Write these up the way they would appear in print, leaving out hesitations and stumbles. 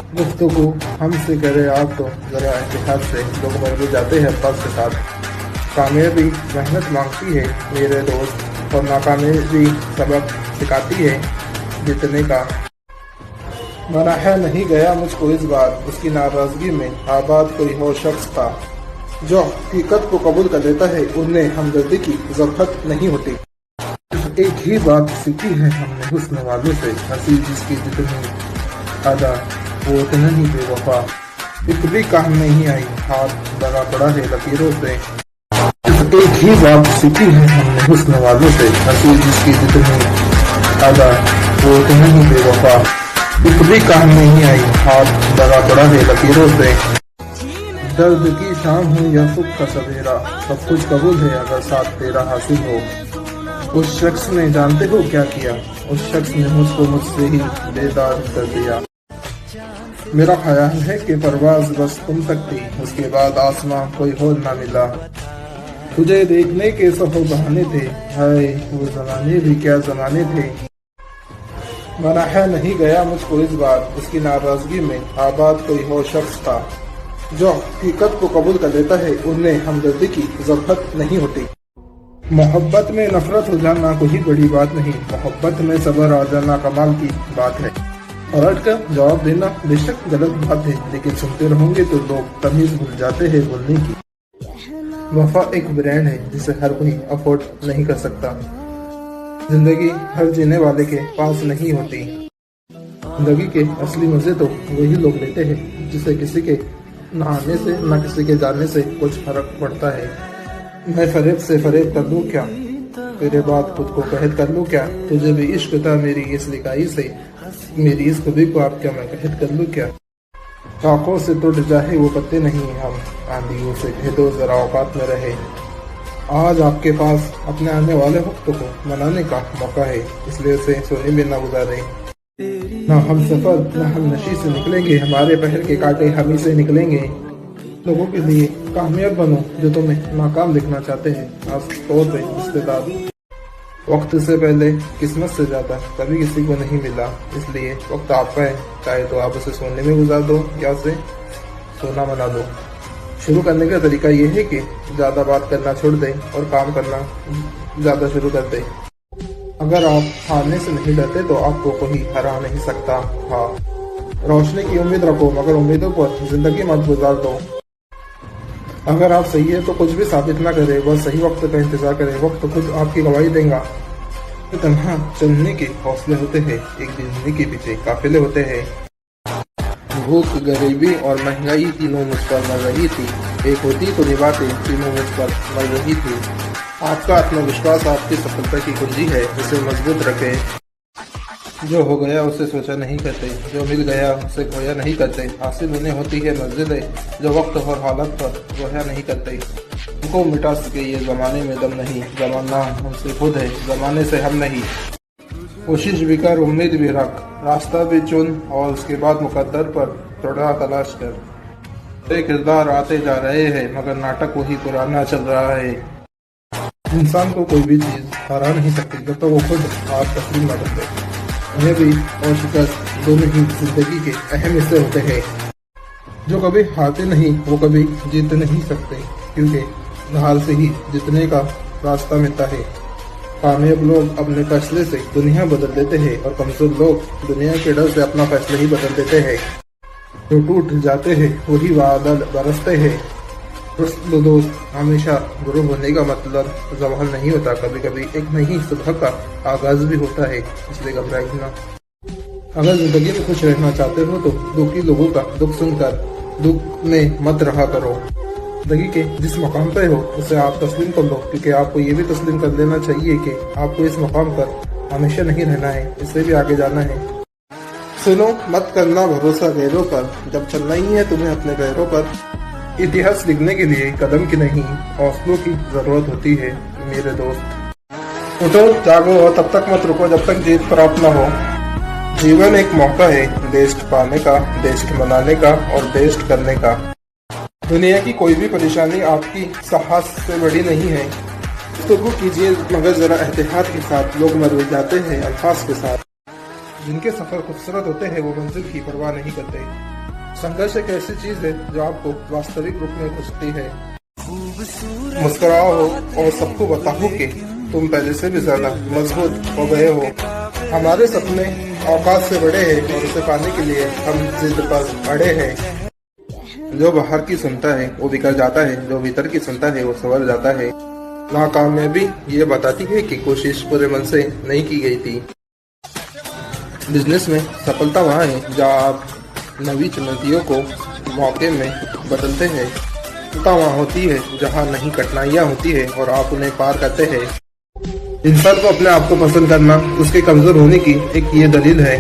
गुफ्तगू हमसे करे आप तो ज़रा एहतियात से, लोग मर भी जाते हैं अल्फाज के साथ। कामयाबी मेहनत मांगती है मेरे दोस्त, और नाकामयाबी सबक सिखाती है जीतने का। मनाहा नहीं गया मुझको इस बार, उसकी नाराज़गी में आबाद कोई और शख्स था। जो हकीकत को कबूल कर लेता है उन्हें हमदर्दी की ज़रूरत नहीं होती। एक ही बात सीखी है हमने हुस्न वालों से, हंसी जिसकी जितनी अदा वो उतना ही बेवफा। एक भी काम नहीं आई, हाथ लगा पड़ा है लकीरों से। एक ही बात सीखी है हमने हुस्न वालों से, हंसी जिसकी जितनी अदा वो उतना ही बेवफा। एक भी काम नहीं आई, हाथ लगा पड़ा है लकीरों से। दर्द की शाम हो या सुख का सवेरा, सब कुछ कबूल है अगर साथ तेरा हासिल हो। उस शख्स ने जानते हो क्या किया, उस शख्स ने मुझको मुझसे ही बेदार कर दिया। मेरा ख्याल है कि परवाज बस तुम तक थी, उसके बाद आसमां कोई और ना मिला। तुझे देखने के सौ बहाने थे, हाय वो जमाने भी क्या जमाने थे। मनाहा नहीं गया मुझको इस बार, उसकी नाराजगी में आबाद कोई और शख्स था। जो हकीकत को कबूल कर लेता है उन्हें हमदर्दी की ज़रूरत नहीं होती। मोहब्बत में नफरत हो जाना कोई बड़ी बात नहीं, मोहब्बत में सब्र आ जाना कमाल की बात है। और हट कर जवाब देना बेशक गलत बात है, लेकिन सुनते रहोगे तो लोग तमीज भूल जाते हैं बोलने की। वफा एक ब्रांड है जिसे हर कोई अफोर्ड नहीं कर सकता। जिंदगी हर जीने वाले के पास नहीं होती। जिंदगी के असली मजे तो वही लोग लेते हैं जिसे किसी के न आने से न किसी के जाने से कुछ फर्क पड़ता है। मैं फरेब से फरेब कर लूँ क्या, तेरे बाद खुद को कहत कर लूँ क्या। तुझे भी इश्क था मेरी इस लिकाई से, मेरी इस खुदी को आप क्या मैं कहत कर लूँ क्या। आँखों से टूट जाए वो पत्ते नहीं, हम आंधियों से कह दो जरा औकात में रहे। आज आपके पास अपने आने वाले वक्त को मनाने का मौका है, इसलिए उसे सोने में न गुजारे। ना हम सफर न हम नशी से निकलेंगे, हमारे पहर के कांटे हम ही से निकलेंगे। लोगों के लिए कामयाब बनो जो तुम्हें नाकाम दिखना चाहते हैं, खास तौर पे रिश्तेदार। वक्त से पहले किस्मत से ज्यादा कभी किसी को नहीं मिला, इसलिए वक्त आपका है। चाहे तो आप उसे सोने में गुजार दो या उसे सोना बना दो। शुरू करने का तरीका ये है कि ज्यादा बात करना छोड़ दें और काम करना ज्यादा शुरू कर दें। अगर आप हारने से नहीं डरते तो आपको कोई हरा नहीं सकता। हाँ, रोशनी की उम्मीद रखो मगर उम्मीदों पर जिंदगी मत गुजार दो। अगर आप सही है तो कुछ भी साबित ना करे, बस सही वक्त का इंतजार करें, वक्त खुद आपकी गवाही देगा। तो तन्हा चलने के हौसले होते हैं, एक जिंदगी के पीछे काफिले होते हैं। भूख गरीबी और महंगाई तीनों मुझ पर मर रही थी, एक होती तो निभाते तीनों मुझ पर मर रही थी। आपका आत्मविश्वास आपकी सफलता की कुंजी है, उसे मजबूत रखें। जो हो गया उसे सोचा नहीं करते, जो मिल गया उसे खोया नहीं करते। हासिल उन्हें होती है मंजिलें जो वक्त और हालत पर रोया नहीं करते। उनको मिटा सके ये जमाने में दम नहीं, जमाना हमसे खुद है जमाने से हम नहीं। कोशिश भी कर उम्मीद भी रख, रास्ता भी चुन और उसके बाद मुकद्दर पर थोड़ा तलाश कर। एक किरदार आते जा रहे हैं मगर नाटक वही पुराना चल रहा है। इंसान को कोई भी चीज हरा नहीं सकती जब तक वो खुद हार तस्लीम न कर दे। उन्हें भी और शिकस्त दोनों ही जिंदगी के अहम हिस्से होते हैं। जो कभी हारते नहीं वो कभी जीत नहीं सकते, क्योंकि हार से ही जीतने का रास्ता मिलता है। कामयाब लोग अपने फैसले से दुनिया बदल देते हैं और कमजोर लोग दुनिया के डर से अपना फैसला ही बदल देते हैं। जो टूट जाते हैं वही बादल बरसते हैं। दोस्त, हमेशा गुरु होने का मतलब जवाल नहीं होता, कभी कभी एक नई सुबह का आगाज भी होता है, इसलिए घबराइए ना। अगर जिंदगी में खुश रहना चाहते हो तो दुखी लोगों का दुख सुनकर दुख में मत रहा करो। जिंदगी के जिस मकाम पे हो उसे आप तस्लीम कर लो, क्योंकि आपको ये भी तस्लीम कर लेना चाहिए कि आपको इस मकाम पर हमेशा नहीं रहना है, इससे भी आगे जाना है। सुनो, मत करना भरोसा गैरों पर, जब चलना ही है तुम्हें अपने गैरों पर। इतिहास लिखने के लिए कदम की नहीं हौसलों की जरूरत होती है मेरे दोस्त। उठो, जागो और तब तक मत रुको जब तक जीत प्राप्त न हो। जीवन एक मौका है देश पाने का, देश मनाने का और देश करने का। दुनिया की कोई भी परेशानी आपकी साहस से बड़ी नहीं है। गुफ्तगू कीजिए मगर जरा एहतियात के साथ, लोग मर जाते हैं अल्फाज के साथ। जिनके सफर खूबसूरत होते हैं वो मंजिल की परवाह नहीं करते। संघर्ष एक ऐसी चीज है जो आपको वास्तविक रूप में पूछती है। मुस्कुराओ और सबको बताओ कि तुम पहले से भी ज्यादा मजबूत हो गए हो। हमारे सपने औकात से बड़े हैं और उसे पाने के लिए हम जिद पर अड़े हैं। जो बाहर की सुनता है वो बिगड़ जाता है, जो भीतर की सुनता है वो संवर जाता है। नाकामयाबी ये बताती है कि कोशिश पूरे मन से नहीं की गई थी। बिजनेस में सफलता वहाँ है जहाँ आप नवी चुनौतियों को मौके में बदलते हैं। सफलता वहाँ होती है जहाँ नई कठिनाइयाँ होती है और आप उन्हें पार करते हैं। इंसान को अपने आप को पसंद करना उसके कमजोर होने की एक ये दलील है।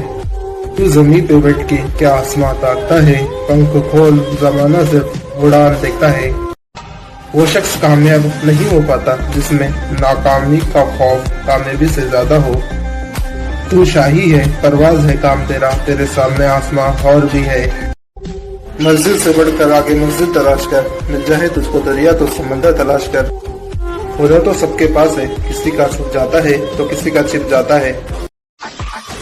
तू जमीन पे बैठ के क्या आसमां ताकता है, पंख खोल जमाना सिर्फ उड़ान देखता है। वो शख्स कामयाब नहीं हो पाता जिसमें नाकामी का खौफ कामयाबी से ज्यादा हो। तू शाही है, परवाज है काम तेरा, तेरे सामने आसमां और भी है। मस्जिद से बढ़कर आगे मस्जिद तलाश कर, मिल जाए तुझको दरिया तो समंदर तलाश कर। उधर तो सबके पास है, किसी का छुप जाता है तो किसी का छिप जाता है।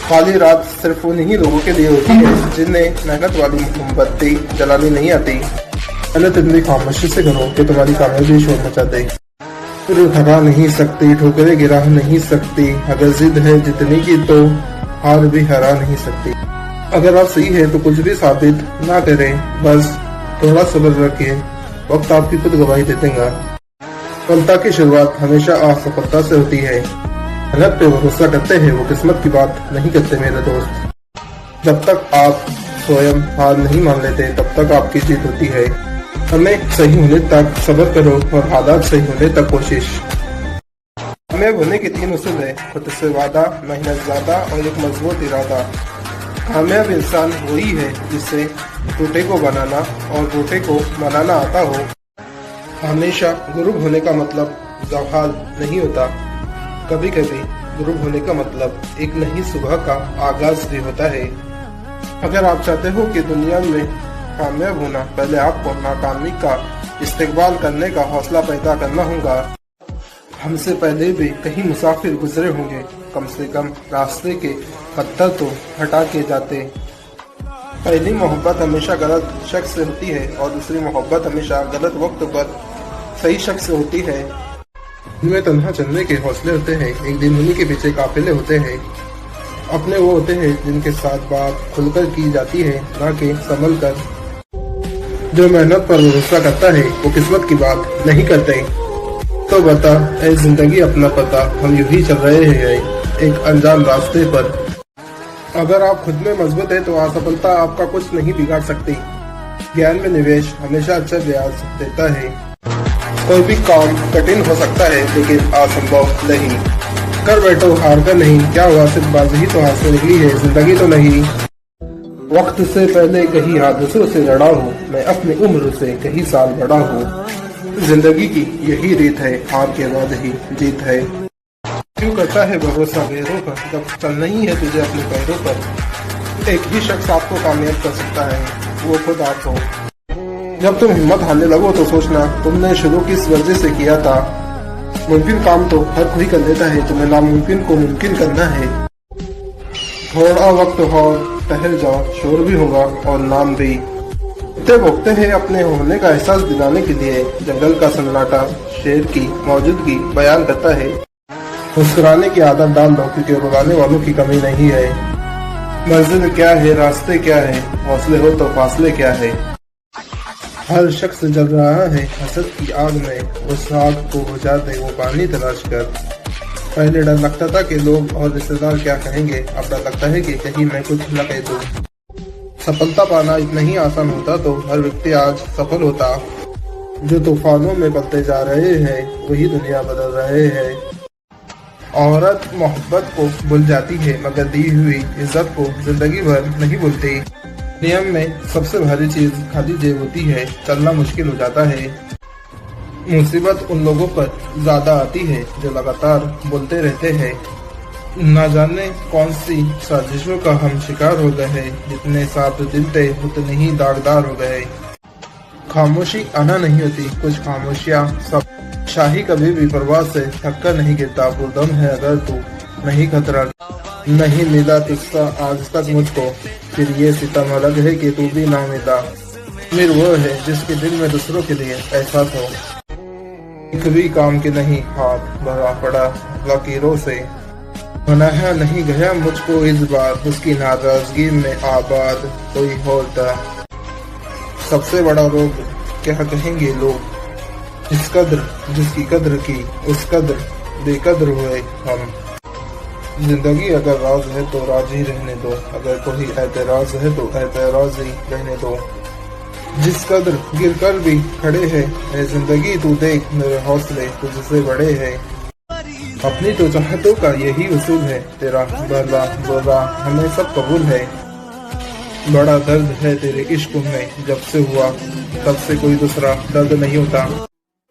खाली रात सिर्फ उन्हीं लोगों के लिए होती है जिन्हें मेहनत वाली मोमबत्ती जलानी नहीं आती। पहले तुम भी खामोशी से करो कि तुम्हारी कामयाबी शोर मचा दे। फिर हरा नहीं सकती, ठोकरें गिरा नहीं सकती। अगर जिद है जितनी की तो हार भी हरा नहीं सकती। अगर आप सही है तो कुछ भी साबित ना करें, बस थोड़ा सब्र रखिए, वक्त आपकी खुद गवाही दे देगा। सफलता की शुरुआत हमेशा असफलता से होती है। मेहनत पे भरोसा करते हैं वो किस्मत की बात नहीं करते मेरे दोस्त। जब तक आप स्वयं हार नहीं मान लेते तब तक आपकी जीत होती है। हमें सही होने तक सब्र करो और हालात सही होने तक कोशिश। कामयाब होने की 3 उसूल है: खुद से वादा, मेहनत ज्यादा और एक मजबूत इरादा। कामयाब इंसान वही है जिससे टूटे को बनाना और टूटे को बनाना आता हो। हमेशा गुरूब होने का मतलब जवाल नहीं होता। कभी कभी गुरूब होने का मतलब एक नई सुबह का आगाज भी होता है। अगर आप चाहते हो कि दुनिया में कामयाब होना, पहले आपको नाकामी का इस्तेकबाल करने का हौसला पैदा करना होगा। हमसे पहले भी कहीं मुसाफिर गुजरे होंगे, कम से कम रास्ते के पत्थर तो हटा के जाते। पहली मोहब्बत हमेशा गलत शख्स से होती है और दूसरी मोहब्बत हमेशा गलत वक्त पर सही शख्स से होती है। इनमें तन्हा चलने के हौसले होते हैं, एक दिन उन्हीं के पीछे काफिले होते हैं। अपने वो होते हैं जिनके साथ बात खुलकर की जाती है, ना कि संभल कर। जो मेहनत पर भरोसा करता है वो किस्मत की बात नहीं करते। तो बता ऐ जिंदगी अपना पता, हम यूं ही चल रहे हैं एक अनजान रास्ते पर। अगर आप खुद में मजबूत है तो असफलता आपका कुछ नहीं बिगाड़ सकती। ज्ञान में निवेश हमेशा अच्छा ब्याज देता है। कोई भी काम कठिन हो सकता है लेकिन असंभव नहीं। कर बैठो हार कर नहीं, क्या हुआ सिर्फ बाजी ही तो हाथ से निकली है, जिंदगी तो नहीं। वक्त से पहले कहीं हादसों से लड़ा हूँ, मैं अपनी उम्र से कहीं साल बड़ा हूँ। जिंदगी की यही रीत है, हार के बाद ही जीत है। क्यों करता है भरोसा गैरों पर जब चलना ही है तुझे अपने पैरों पर। एक ही शख्स आपको कामयाब कर सकता है, वो खुद आप हो। जब तुम हिम्मत हारने लगो तो सोचना तुमने शुरू किस वजह से किया था। मुमकिन काम तो हर कोई कर लेता है, तुम्हें नामुमकिन को मुमकिन करना है। थोड़ा वक्त और ठहर जाओ, शोर भी होगा और नाम भी। कुत्ते भोगते हैं अपने होने का एहसास दिलाने के लिए। जंगल का सन्नाटा शेर की मौजूदगी बयान करता है। मुस्कुराने की आदत डाल दो क्योंकि रुलाने वालों की कमी नहीं है। मंजिल क्या है, रास्ते क्या है, हौसले हो तो फासले क्या है। हर शख्स जल रहा है हसद की आग में, उस आग को बुझा दे वो पानी तलाश कर। पहले डर लगता था कि लोग और रिश्तेदार क्या कहेंगे, अब डर लगता है कि कहीं मैं कुछ न कह दूं। सफलता पाना इतना ही आसान होता तो हर व्यक्ति आज सफल होता। जो तूफानों में पलते जा रहे हैं वही दुनिया बदल रहे हैं। औरत मोहब्बत को भूल जाती है मगर दी हुई इज्जत को जिंदगी भर नहीं भूलती। नियम में सबसे भारी चीज खाली जेब होती है, चलना मुश्किल हो जाता है। मुसीबत उन लोगों पर ज्यादा आती है जो लगातार बोलते रहते हैं। न जाने कौन सी साजिशों का हम शिकार हो गए हैं, जितने साफ दिल थे उतने ही दागदार हो गए। खामोशी आना नहीं होती, कुछ खामोशियाँ सब। शाही कभी भी परवाज से थक कर नहीं गिरता, पुरदम है अगर तू नहीं खतरा। नहीं मिला तुझसा आज तक मुझको, फिर ये सितम अलग है कि तू भी ना मिला। अमीर वो है जिसके दिल में दूसरों के लिए एहसास हो, एक भी काम के नहीं हाथ भरा पड़ा लकीरों से। मनाया नहीं गया मुझको इस बार, उसकी नाराजगी में आबाद कोई और था। सबसे बड़ा रोग क्या कहेंगे लोग, जिसकी कद्र की उस कद्र बेकद्र हुए हम। जिंदगी अगर राज है तो राज ही रहने दो, अगर कोई एतराज है तो एतराज ही रहने दो। जिस कद्र गिर कर भी खड़े हैं ए जिंदगी, तू देख मेरे हौसले तुझसे बड़े हैं। अपनी तो चाहतों का यही उसूल है, तेरा भला बुरा हमें सब कबूल है। बड़ा दर्द है तेरे इश्क में, जब से हुआ तब से कोई दूसरा दर्द नहीं होता।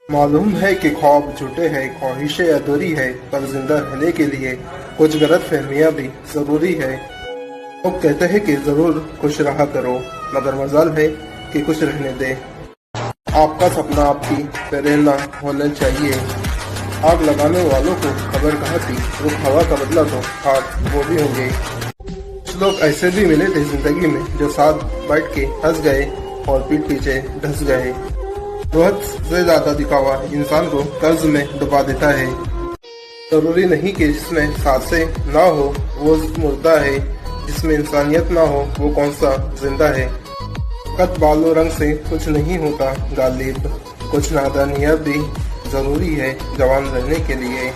मालूम है कि ख्वाब झूठे हैं, ख्वाहिशें अधूरी है, पर जिंदा रहने के लिए कुछ गलत फहमियाँ भी जरूरी है। लोग कहते हैं कि जरूर खुश रहा करो, मगर मजाल है कि खुश रहने दे। आपका सपना आपकी प्रेरणा होना चाहिए। आग लगाने वालों को खबर कहाँ थी, रुख हवा का बदला तो हाथ वो भी होंगे। कुछ लोग ऐसे भी मिले थे जिंदगी में, जो साथ बैठ के हंस गए और पीठ पीछे धंस गए। बहुत से ज्यादा दिखावा इंसान को कर्ज में डुबा देता है। जरूरी नहीं कि जिसमें सांसें ना हो वो मुर्दा है, जिसमें इंसानियत ना हो वो कौन सा जिंदा है। कद बालो रंग से कुछ नहीं होता गालिब, कुछ नादानियाँ भी जरूरी है जवान रहने के लिए।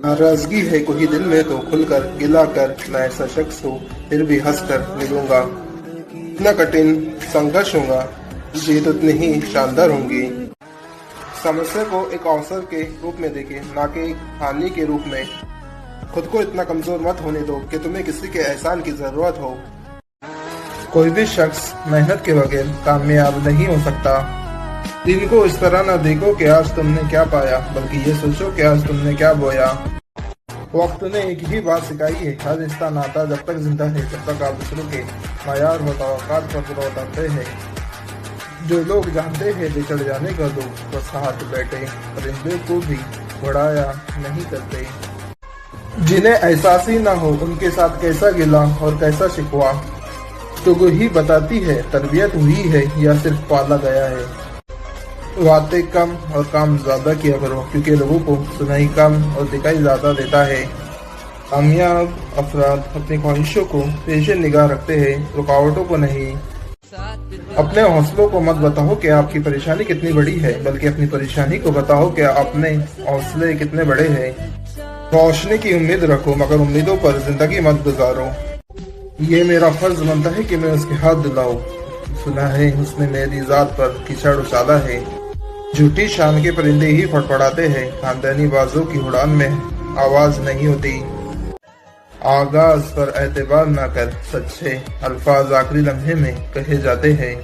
नाराजगी है कोई दिल में तो खुलकर गिला कर, मैं ऐसा शख्स हूँ फिर भी हंस कर मिलूंगा। इतना कठिन संघर्ष होगा, जीत उतनी ही शानदार होंगी। समस्या को एक अवसर के रूप में देखें, ना कि एक हानि के रूप में। खुद को इतना कमजोर मत होने दो कि तुम्हें किसी के एहसान की जरूरत हो। कोई भी शख्स मेहनत के बगैर कामयाब नहीं हो सकता। दिन को इस तरह न देखो कि आज तुमने क्या पाया, बल्कि ये सोचो कि आज तुमने क्या बोया। वक्त ने एक ही बात सिखाई है, हर रिश्ता नाता जब तक जिंदा है तब तक आप दूसरों के मायार व तवक्कात पर पूरा उतरते हैं। जो लोग जानते हैं बिछड़ जाने का दुख, तो साथ बैठे परिंदे को भी बढ़ाया नहीं करते। जिन्हें एहसास ही ना हो उनके साथ कैसा गिला और कैसा शिकवा, तो वो ही बताती है तरबियत हुई है या सिर्फ पाला गया है। बातें कम और काम ज्यादा किया करो, क्योंकि लोगों को सुनाई कम और दिखाई ज्यादा देता है। कामयाब अफराद अपनी ख्वाहिशों को पेश निगाह रखते हैं, रुकावटों को नहीं। अपने हौसलों को मत बताओ कि आपकी परेशानी कितनी बड़ी है, बल्कि अपनी परेशानी को बताओ कि अपने हौसले कितने बड़े हैं। रोशनी की उम्मीद रखो, मगर उम्मीदों पर जिंदगी मत गुजारो। ये मेरा फर्ज बनता है कि मैं उसके हाथ दिलाऊं। सुना है उसने मेरी जात पर कीचड़ उछाला है। झूठी शान के परिंदे ही फड़फड़ाते हैं, खानदानी बाजों की उड़ान में आवाज नहीं होती। आगाज पर एतबार न कर, सच्चे अल्फाज आखिरी लम्हे में कहे जाते हैं।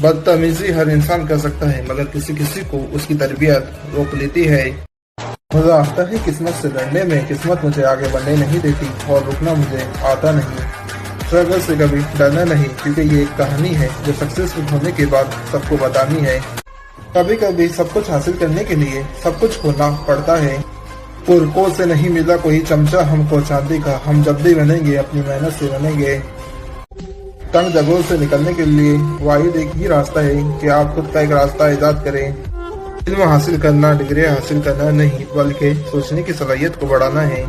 बदतमीजी हर इंसान कर सकता है, मगर किसी किसी को उसकी तरबियत रोक लेती है। मजा आता है किस्मत से लड़ने में, किस्मत मुझे आगे बढ़ने नहीं देती और रुकना मुझे आता नहीं। स्ट्रगल से कभी डरना नहीं, क्योंकि ये एक कहानी है जो सक्सेसफुल होने के बाद सबको बतानी है। कभी कभी सब कुछ हासिल करने के लिए सब कुछ खोना पड़ता है। पुरको से नहीं मिला कोई चमचा हमको चांदी का, हम जब भी बनेंगे अपनी मेहनत से बनेंगे। तंग जगहों से निकलने के लिए वाहिद एक ही रास्ता है कि आप खुद का एक रास्ता ईजाद करें। इल्म हासिल करना डिग्री हासिल करना नहीं, बल्कि सोचने की सलाहियत को बढ़ाना है।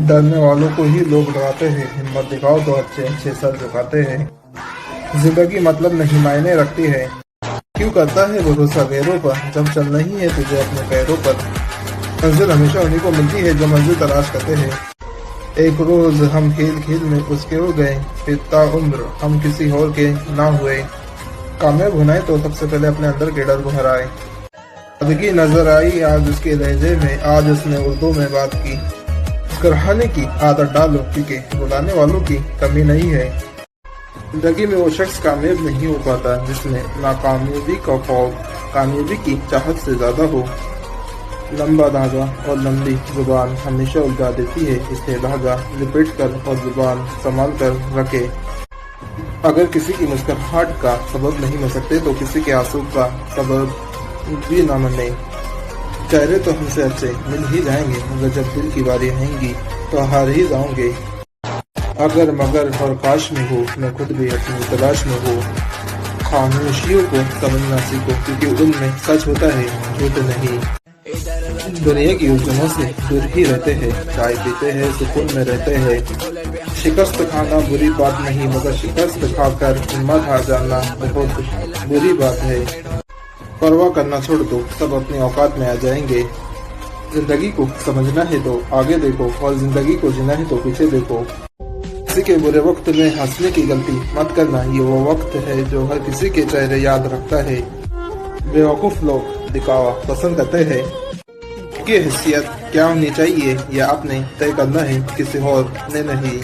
डरने वालों को ही लोग डराते हैं, हिम्मत दिखाओ तो अच्छे अच्छे सर झुकाते हैं। जिंदगी मतलब नहीं मायने रखती है, क्यों करता है भरोसा गैरों पर, जब चलना ही है तुझे अपने पैरों पर। मंजिल हमेशा उन्हीं को मिलती है जो मंजिल तलाश करते हैं। एक रोज हम खेल खेल में उसके हो गए, फिर उम्र हम किसी और के ना हुए। कामयाब होना है तो सबसे पहले अपने अंदर के डर को हराए। सादगी नजर आई आज उसके लहजे में, आज उसने उर्दू में बात की। मुस्कुराने की आदत डालो, क्योंकि बुलाने वालों की कमी नहीं है। जिंदगी में वो शख्स कामयाब नहीं हो पाता जिसमें नाकामयाबी का खौफ कामयाबी की चाहत से ज्यादा हो। लंबा धागा और लंबी जुबान हमेशा उलझा देती है, इसलिए धागा लिपेट कर और जुबान संभाल कर रखे। अगर किसी की मुस्कुराहट का सबब नहीं बन सकते तो किसी के आंसू का सबब भी ना बने। चेहरे तो हमसे अच्छे मिल ही जाएंगे, मगर जब दिल की बारी आएंगी तो हार ही जाओगे। अगर मगर और काश में हो, मैं खुद भी अपनी तलाश में हो। खामोशियों को समझना सीखो, क्योंकि उनमें सच होता है, झूठ नहीं। दुनिया की उलझनों से दूर ही रहते हैं, चाय पीते हैं, सुकून में रहते हैं। शिकस्त खाना बुरी बात नहीं, मगर शिकस्त खाकर हिम्मत हार जाना बहुत बुरी बात है। परवाह करना छोड़ दो, सब अपनी औकात में आ जाएंगे। जिंदगी को समझना है तो आगे देखो, और जिंदगी को जीना है तो पीछे देखो। किसी के बुरे वक्त में हंसने की गलती मत करना, ये वो वक्त है जो हर किसी के चेहरे याद रखता है। बेवकूफ लोग दिखावा पसंद करते हैं कि हैसियत क्या होनी चाहिए यह आपने तय करना है, किसी और ने नहीं।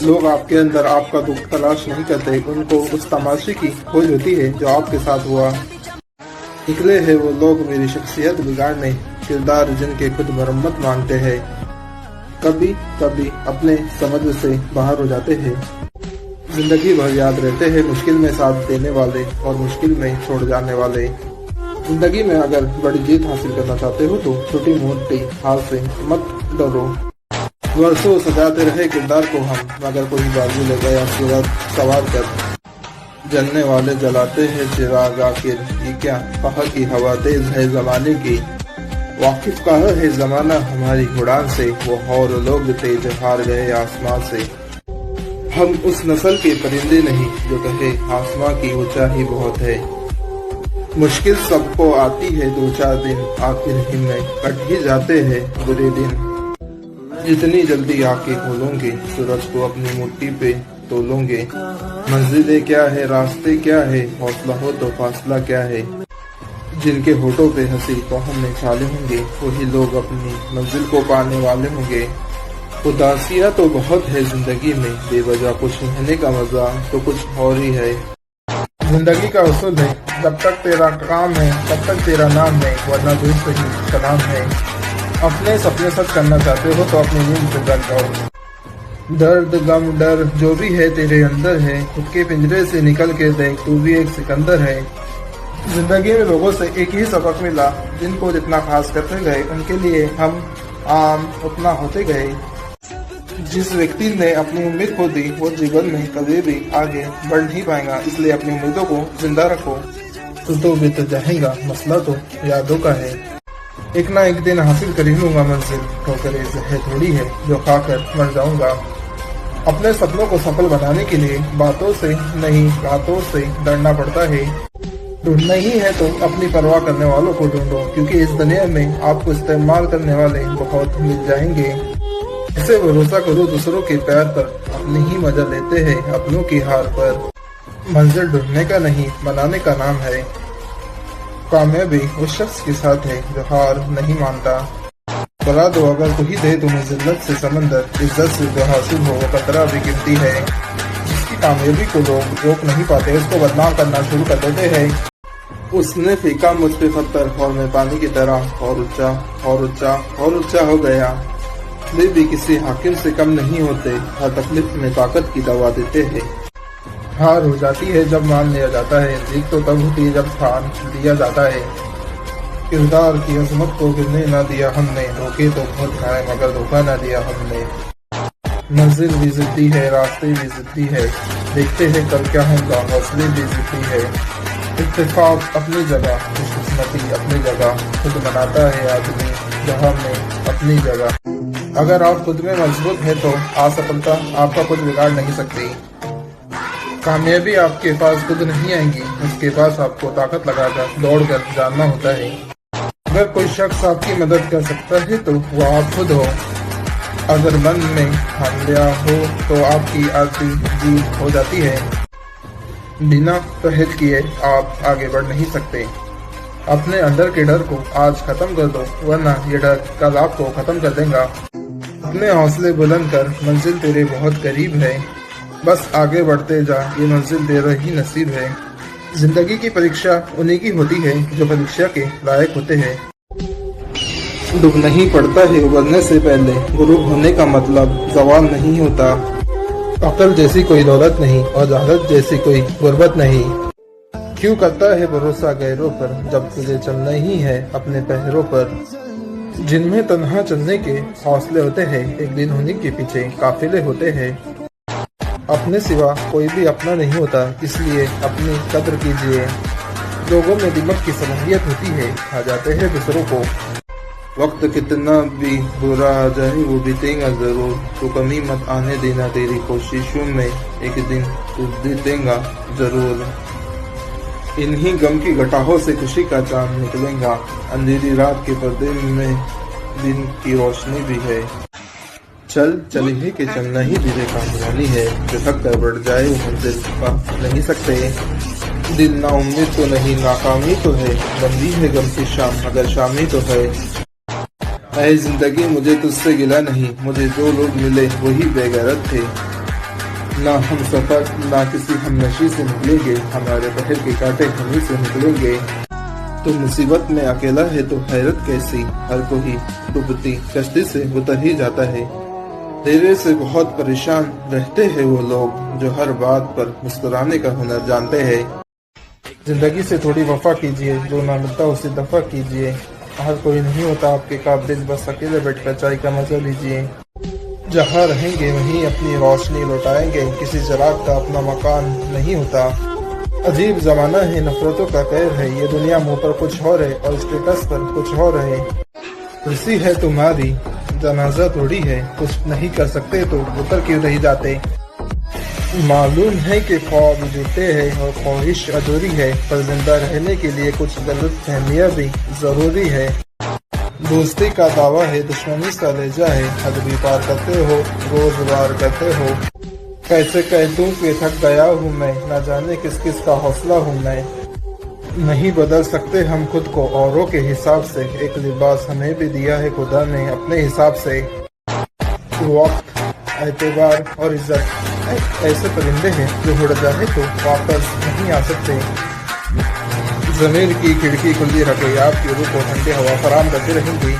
लोग आपके अंदर आपका दुख तलाश नहीं करते, उनको उस तमाशे की खोज होती है जो आपके साथ हुआ। निकले हैं वो लोग मेरी शख्सियत बिगाड़ने, किरदार जिनके खुद मरम्मत मांगते हैं। कभी कभी अपने समझ से बाहर हो जाते हैं। जिंदगी भर याद रहते हैं मुश्किल में साथ देने वाले और मुश्किल में छोड़ जाने वाले। जिंदगी में अगर बड़ी जीत हासिल करना चाहते हो तो छोटी मोटी हार से मत डरो। वर्षों सजाते रहे किरदार को हम, मगर कोई बाजू ले गया सूरत सवार कर। जलने वाले जलाते हैं चिराग, आखिर ये क्या कहा की हवा तेज है जमाने की। वाकिफ कहा है जमाना हमारी उड़ान से, वो और लोग तेज हार गए आसमान से। हम उस नस्ल के परिंदे नहीं जो कहे आसमां की ऊंचाई बहुत है। मुश्किल सबको आती है, 2-4 दिन आखिर ही में कट ही जाते हैं बुरे दिन। जितनी जल्दी आके खोलोगे सूरज को अपनी मुट्ठी पे तोलोगे। मंजिलें क्या है, रास्ते क्या है, हौसला हो तो फासला क्या है। जिनके होठों पे हंसी को हम छाले होंगे, वही लोग अपनी मंजिल को पाने वाले होंगे। उदासियां तो बहुत है जिंदगी में, बेवजह कुछ रहने का मजा तो कुछ और ही है। जिंदगी का उसूल है, जब तक तेरा काम है तब तक तेरा नाम है, वरना दूर से ही सलाम है। अपने सपने सच करना चाहते हो तो अपनी नींद से जग जाओ। दर्द गम डर जो भी है तेरे अंदर है, खुद के पिंजरे से निकल के देख, तू भी एक सिकंदर है। जिंदगी में लोगों से एक ही सबक मिला, जिनको जितना खास करते गए उनके लिए हम आम उतना होते गए। जिस व्यक्ति ने अपनी उम्मीद खो दी वो जीवन में कभी भी आगे बढ़ नहीं पाएगा, इसलिए अपनी उम्मीदों को जिंदा रखो। तो बीत जाएगा, मसला तो यादों का है। एक ना एक दिन हासिल कर ही लूंगा मंजिल, ठोकरें है थोड़ी है जो खाकर मर जाऊंगा। अपने सपनों को सफल बनाने के लिए बातों से नहीं बातों से डरना पड़ता है। ढूंढना ही है तो अपनी परवाह करने वालों को ढूंढो, क्योंकि इस दुनिया में आपको इस्तेमाल करने वाले बहुत मिल जाएंगे। इसे भरोसा करो दूसरों के प्यार पर, अपनी ही मजा लेते हैं अपनों की हार पर। मंजिल ढूंढने का नहीं बनाने का नाम है। कामयाबी उस शख्स के साथ है जो हार नहीं मानता। बता दो अगर कोई दे तुम्हें जिल्लत से समंदर, इज्जत से जो हासिल हो वो कतरा भी कीमती है। जिसकी कामयाबी को लोग रोक नहीं पाते उसको बदनाम करना शुरू कर देते हैं। उसने फेंका मुझ पे पत्थर और मैं पानी की तरह और ऊंचा और ऊंचा और ऊंचा हो गया। वे भी किसी हाकिम से कम नहीं होते, हर तकलीफ में ताकत की दवा देते हैं। हार हो जाती है जब मान लिया जाता है, जीत तो तब होती है जब स्थान दिया जाता है। किरदार की अजमत को गिरने न दिया हमने, धोखे तो बहुत खाए मगर धोखा न दिया हमने। मंजिल भी जिद्दी है, रास्ते भी जिद्दी है, देखते हैं कल क्या होगा, हौसले भी जिद्दी है। इत्तेफाक अपनी जगह, खुशकिस्मती अपनी जगह, खुद बनाता है आदमी जहां में अपनी जगह। अगर आप खुद में मजबूत है तो असफलता आपका कुछ बिगाड़ नहीं सकती। कामयाबी आपके पास खुद नहीं आएंगी, उसके पास आपको ताकत लगाकर दौड़कर जानना होता है। अगर कोई शख्स आपकी मदद कर सकता है तो वो आप खुद हो। अगर मन में ठान लिया हो तो आपकी आरती जीत हो जाती है। बिना परहेज किए आप आगे बढ़ नहीं सकते। अपने अंदर के डर को आज खत्म कर दो, वरना ये डर कल आपको खत्म कर देगा। अपने हौसले बुलंद कर, मंजिल तेरे बहुत करीब है। बस आगे बढ़ते जा, ये मंजिल तेरा ही नसीब है। जिंदगी की परीक्षा उन्हीं की होती है जो परीक्षा के लायक होते हैं। डूबना ही पड़ता है उबरने से पहले, गुरूब होने का मतलब जवाल नहीं होता। अकल जैसी कोई दौलत नहीं और जहालत जैसी कोई गुर्बत नहीं। क्यों करता है भरोसा गैरों पर, जब तुझे चलना ही है अपने पैरों पर। जिनमें तन्हा चलने के हौसले होते हैं, एक दिन उन्हीं के पीछे काफिले होते हैं। अपने सिवा कोई भी अपना नहीं होता, इसलिए अपनी कद्र कीजिए। लोगों में दिमाग की सलाहियत होती है, खा जाते हैं दूसरों को। वक्त कितना भी बुरा आ जाए वो बीतेगा जरूर, तो कमी मत आने देना तेरी कोशिशों में, एक दिन तू जीतेगा जरूर। इन्हीं गम की घटाहों से खुशी का चांद निकलेगा, अंधेरी रात के पर्दे में दिन की रोशनी भी है। चल चलिए कि चलना ही धीरे कामरानी है, जो थक कर बढ़ जाए वो मंजिल पा नहीं सकते। दिल ना उम्मीद तो नहीं, नाकामी तो है, बंदी है गम की शाम मगर शामी तो है। ऐ जिंदगी मुझे तुझसे गिला नहीं, मुझे जो लोग मिले वही बेगैरत थे। ना हम सफर ना किसी हम नशी से निकलेंगे, हमारे पहल के कांटे हमी से निकलेंगे। तो मुसीबत में अकेला है तो हैरत कैसी, हर कोई डूबती कश्ती से उतर ही जाता है। तेरे से बहुत परेशान रहते हैं वो लोग, जो हर बात पर मुस्कुराने का हुनर जानते हैं। जिंदगी से थोड़ी वफा कीजिए, जो ना मिलता उसे दफा कीजिए। हर कोई नहीं होता आपके काबिल, बस अकेले बैठकर चाय का मजा लीजिए। जहाँ रहेंगे वहीं अपनी रोशनी लौटाएंगे, किसी चिराग का अपना मकान नहीं होता। अजीब जमाना है, नफरतों का कहर है, ये दुनिया मुंह पर कुछ और है और स्टेटस पर कुछ और है। कुर्सी है तुम्हारी, जनाजा थोड़ी है, कुछ नहीं कर सकते तो उतर क्यों नहीं जाते। मालूम है कि ख्वाब झूठे है और ख्वाहिश अधूरी है, पर जिंदा रहने के लिए कुछ गलतफहमियां भी जरूरी है। दोस्ती का दावा है, दुश्मनी सा लहजा है, हद भी पार करते हो, रोज वार करते हो। कैसे कह दूं कि थक गया हूँ मैं, न जाने किस किस का हौसला हूँ मैं। नहीं बदल सकते हम खुद को औरों के हिसाब से, एक लिबास हमें भी दिया है खुदा ने अपने हिसाब से। वक्त, एतबार और इज्जत ऐसे परिंदे हैं जो उड़ जाए तो वापस नहीं आ सकते। जमीन की खिड़की खुली रखे, आपकी रूह को ठंडी हवा फराम करती रहेंगी।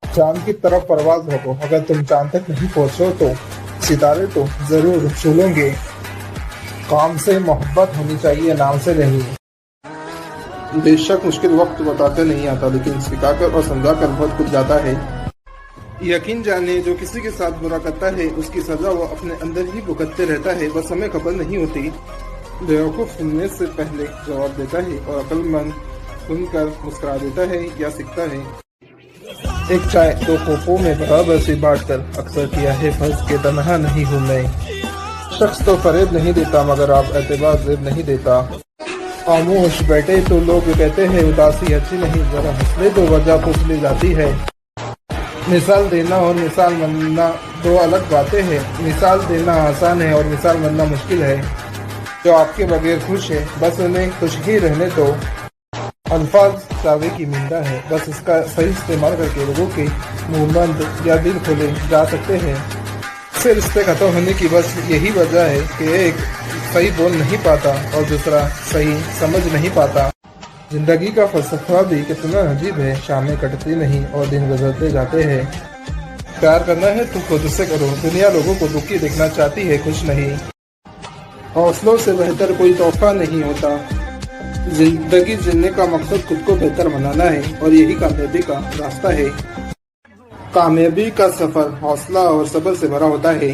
चांद की तरफ परवाज रखो, अगर तुम चांद तक नहीं पहुंचो तो सितारे तो जरूर छूलोगे। काम से मोहब्बत होनी चाहिए, नाम से नहीं। बेशक मुश्किल वक्त बताते नहीं आता, लेकिन सिखाकर और समझाकर बहुत कुछ जाता है। यकीन जाने जो किसी के साथ बुरा करता है उसकी सजा वो अपने अंदर ही भुगतते रहता है, बस हमें खबर नहीं होती। बेवकूफ सुनने से पहले जवाब देता है और अक्लमंद सुनकर मुस्कुरा देता है या सीखता है। एक चाय दो कोपों में बराबर से बांटकर अक्सर किया है फर्ज के तन्हा नहीं हूँ मैं। शख्स तो फरेब नहीं देता मगर आप एतबार जेब नहीं देता। खामोश बैठे तो लोग कहते हैं उदासी अच्छी नहीं, जरा हंसले तो वजह पूछ ली जाती है। मिसाल देना और मिसाल बनना दो अलग बातें हैं। मिसाल देना आसान है और मिसाल बनना मुश्किल है। जो आपके बगैर खुश है बस उन्हें खुश ही रहने दो। अल्फाज चावे की मिंदा है, बस इसका सही इस्तेमाल करके लोगों के मुंह बंद या दिल खोले जा सकते हैं। से रिश्ते खत्म होने की बस यही वजह है कि एक सही बोल नहीं पाता और दूसरा सही समझ नहीं पाता। जिंदगी का फलसफा भी कितना अजीब है, शामें कटती नहीं और दिन गुजरते जाते हैं। प्यार करना है तो खुद से करो, दुनिया लोगों को दुखी देखना चाहती है, खुश नहीं। हौसलों से बेहतर कोई तोहफा नहीं होता। जिंदगी जीने का मकसद खुद को बेहतर बनाना है और यही कामयाबी का रास्ता है। कामयाबी का सफर हौसला और सब्र से भरा होता है।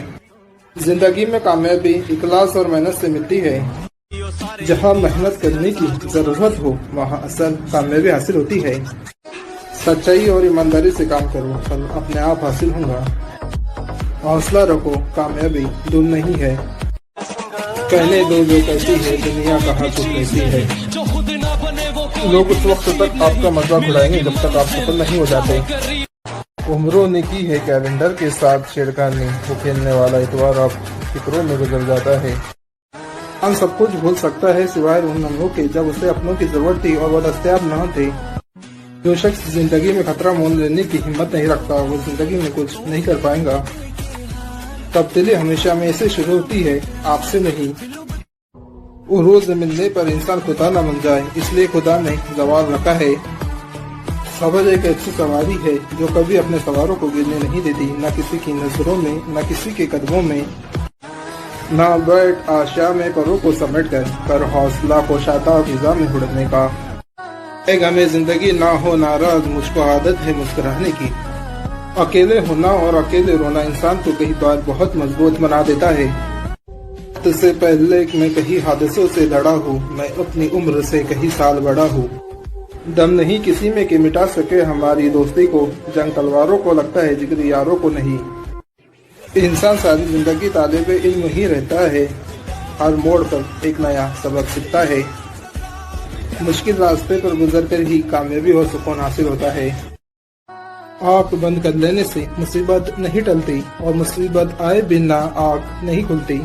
जिंदगी में कामयाबी इखलास और मेहनत से मिलती है। जहाँ मेहनत करने की जरूरत हो वहाँ असल कामयाबी हासिल होती है। सच्चाई और ईमानदारी से काम करो, फल अपने आप हासिल होगा। हौसला रखो, कामयाबी दूर नहीं है। कहने दो जो कहती है दुनिया कहाँ कुछ कहती है। लोग उस वक्त तक आपका मजाक उड़ाएंगे जब तक आप सफल नहीं हो जाते। उम्रों ने की है कैलेंडर के साथ छेड़खानी, वो खेलने वाला इतवार आप फिक्रों में गुजर जाता है। हम सब कुछ भूल सकता है सिवाय उन लम्हों के जब उसे अपनों की जरूरत थी और वो दस्तयाब न थे। जो शख्स जिंदगी में खतरा मोल लेने की हिम्मत नहीं रखता वो जिंदगी में कुछ नहीं कर पाएगा। तब्दीली हमेशा में ऐसे शुरू होती है, आपसे नहीं। वो रोज मिलने पर इंसान खुदा न बन जाए, इसलिए खुदा ने जवाब रखा है। सब्र एक ऐसी सवारी है जो कभी अपने सवारों को गिरने नहीं देती, न किसी की नजरों में न किसी के कदमों में। न बैठ आशा में परों को समेट कर हौसला पोशाता फिजा में उड़ने का। ए गमे जिंदगी ना हो नाराज, मुझको आदत है मुस्कुराने की। अकेले होना और अकेले रोना इंसान को कई बार बहुत मजबूत बना देता है। इससे पहले मैं कई हादसों से लड़ा हूँ, मैं अपनी उम्र से कई साल बड़ा हूँ। दम नहीं किसी में कि मिटा सके हमारी दोस्ती को, जंग तलवारों को लगता है जिगरी यारों को नहीं। इंसान सारी जिंदगी तालिब इल्म ही रहता है, हर मोड़ पर एक नया सबक सीखता है। मुश्किल रास्ते पर गुजर कर ही कामयाबी और सुकून हासिल होता है। आँख बंद कर लेने से मुसीबत नहीं टलती और मुसीबत आए बिना आँख नहीं खुलती।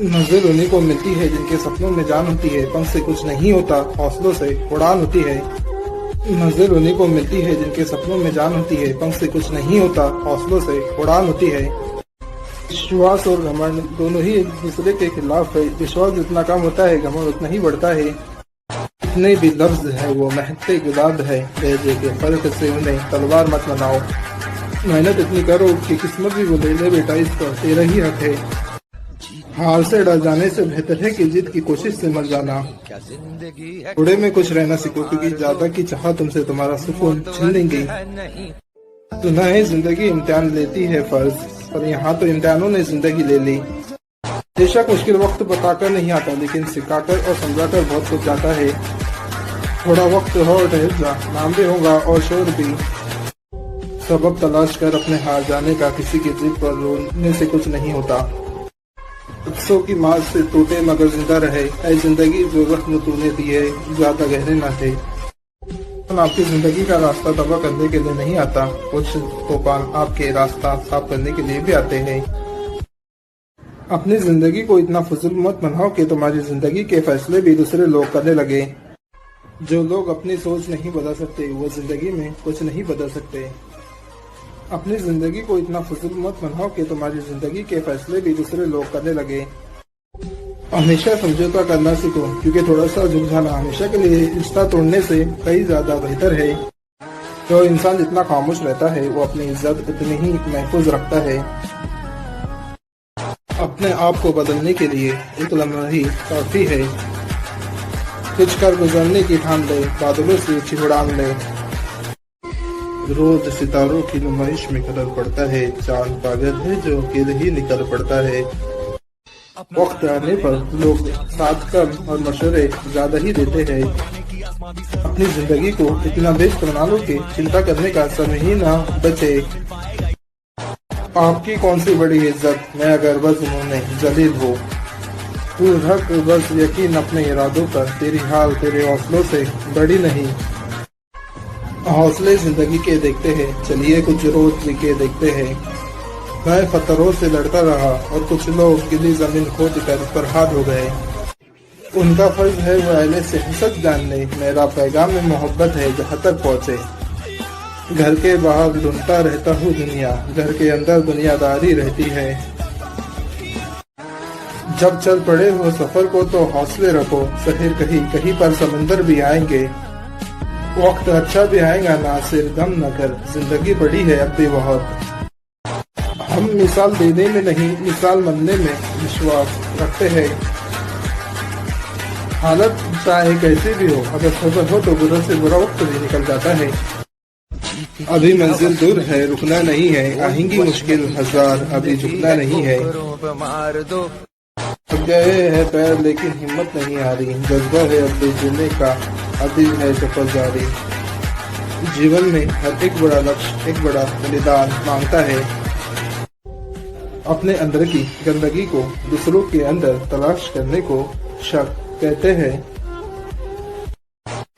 मंजिल उन्हीं को मिलती है जिनके सपनों में जान होती है, पंख से कुछ नहीं होता हौसलों से उड़ान होती है। मंजिल उन्हीं को मिलती है जिनके सपनों में जान होती है, पंख से कुछ नहीं होता हौसलों से उड़ान होती है। विश्वास और घमंड दोनों ही एक दूसरे के खिलाफ है। विश्वास जितना कम होता है घमंड उतना ही बढ़ता है। जितने भी लफ्ज है वो महकते गुलाब है, लहजे के फर्क से उन्हें तलवार मत बनाओ। मेहनत इतनी करो कि किस्मत भी वो ले ले बेटा, इसका तेरा ही हक है। हार से डर जाने से बेहतर है कि जीत की कोशिश से मर जाना। थोड़े में कुछ रहना सीखो, क्योंकि ज्यादा की चाह तुमसे तुम्हारा सुकून छीन लेंगी। सुना है जिंदगी इम्तिहान लेती है फर्ज, पर यहाँ तो इम्तिहानों ने जिंदगी ले ली। बेशक मुश्किल वक्त बताकर नहीं आता, लेकिन सिखाकर और समझाकर बहुत कुछ जाता है। थोड़ा वक्त हो ठहर जा, नाम भी होगा और शोर भी। सबब तलाश कर अपने हार जाने का, किसी की जिद पर रोने से कुछ नहीं होता। अफसों की मार से टूटे मगर जिंदा रहे, ऐ जिंदगी जो जख्म तूने दिए ज्यादा गहरे न थे। आपकी जिंदगी का रास्ता तबाह करने के लिए नहीं आता, कुछ तूफान आपके रास्ता साफ करने के लिए भी आते हैं। अपनी जिंदगी को इतना फजूल मत बनाओ कि तुम्हारी जिंदगी के फैसले भी दूसरे लोग करने लगे। जो लोग अपनी सोच नहीं बदल सकते वो जिंदगी में कुछ नहीं बदल सकते। अपनी जिंदगी को इतना फजूल मत बनाओ कि तुम्हारी जिंदगी के फैसले भी दूसरे लोग करने लगे। हमेशा समझौता करना सीखो, क्योंकि थोड़ा सा झुक जाना हमेशा के लिए रिश्ता तोड़ने से कई ज्यादा बेहतर है। जो इंसान जितना खामोश रहता है वो अपनी इज्जत उतनी ही महफूज रखता है। अपने आप को बदलने के लिए एक लम्हा ही काफी है। कुछ कर गुजरने की ठान ले, बादलों से ऊंची उड़ान ले। रोज सितारों की नुमाइश में कदर पड़ता है, चांद पागल है जो अकेले ही निकल पड़ता है। वक्त आने पर लोग साथ कम और मशवरे ज्यादा ही देते हैं। अपनी जिंदगी को इतना व्यस्त बना लो कि चिंता करने का समय ही ना बचे। आपकी कौन सी बड़ी इज्जत, मैं अगर बस उन्होंने जलील हो। तू रख बस यकीन अपने इरादों पर, तेरी हाल तेरे हौसलों से बड़ी नहीं। हौसले जिंदगी के देखते हैं, चलिए कुछ रोज जी के देखते हैं। मैं खतरों से लड़ता रहा और कुछ लोग गिली जमीन खोद कर फरहाद हो गए। उनका फर्ज है वो अहले से हसद जान ले, मेरा पैगाम में मोहब्बत है जहाँ तक पहुँचे। घर के बाहर ढूंढता रहता हूँ दुनिया, घर के अंदर दुनियादारी रहती है। जब चल पड़े हो सफर को तो हौसले रखो, शहर कहीं कहीं पर समंदर भी आएंगे। वक्त अच्छा भी आएगा ना, सिर दम न कर, जिंदगी बड़ी है अब भी बहुत। हम मिसाल देने में नहीं मिसाल बनने में विश्वास रखते हैं। हालत चाहे कैसी भी हो, अगर सफर हो तो बुरा से बुरा वक्त भी निकल जाता है। अभी मंजिल दूर है, रुकना नहीं है, आएंगी मुश्किल हजार, अभी झुकना नहीं है। थक गए हैं पैर लेकिन हिम्मत नहीं आ रही, जज्बा है अब भी जीने का, अभी है सफर जारी। जीवन में हर एक बड़ा लक्ष्य एक बड़ा बलिदान मांगता है। अपने अंदर की गंदगी को दूसरों के अंदर तलाश करने को शक कहते हैं।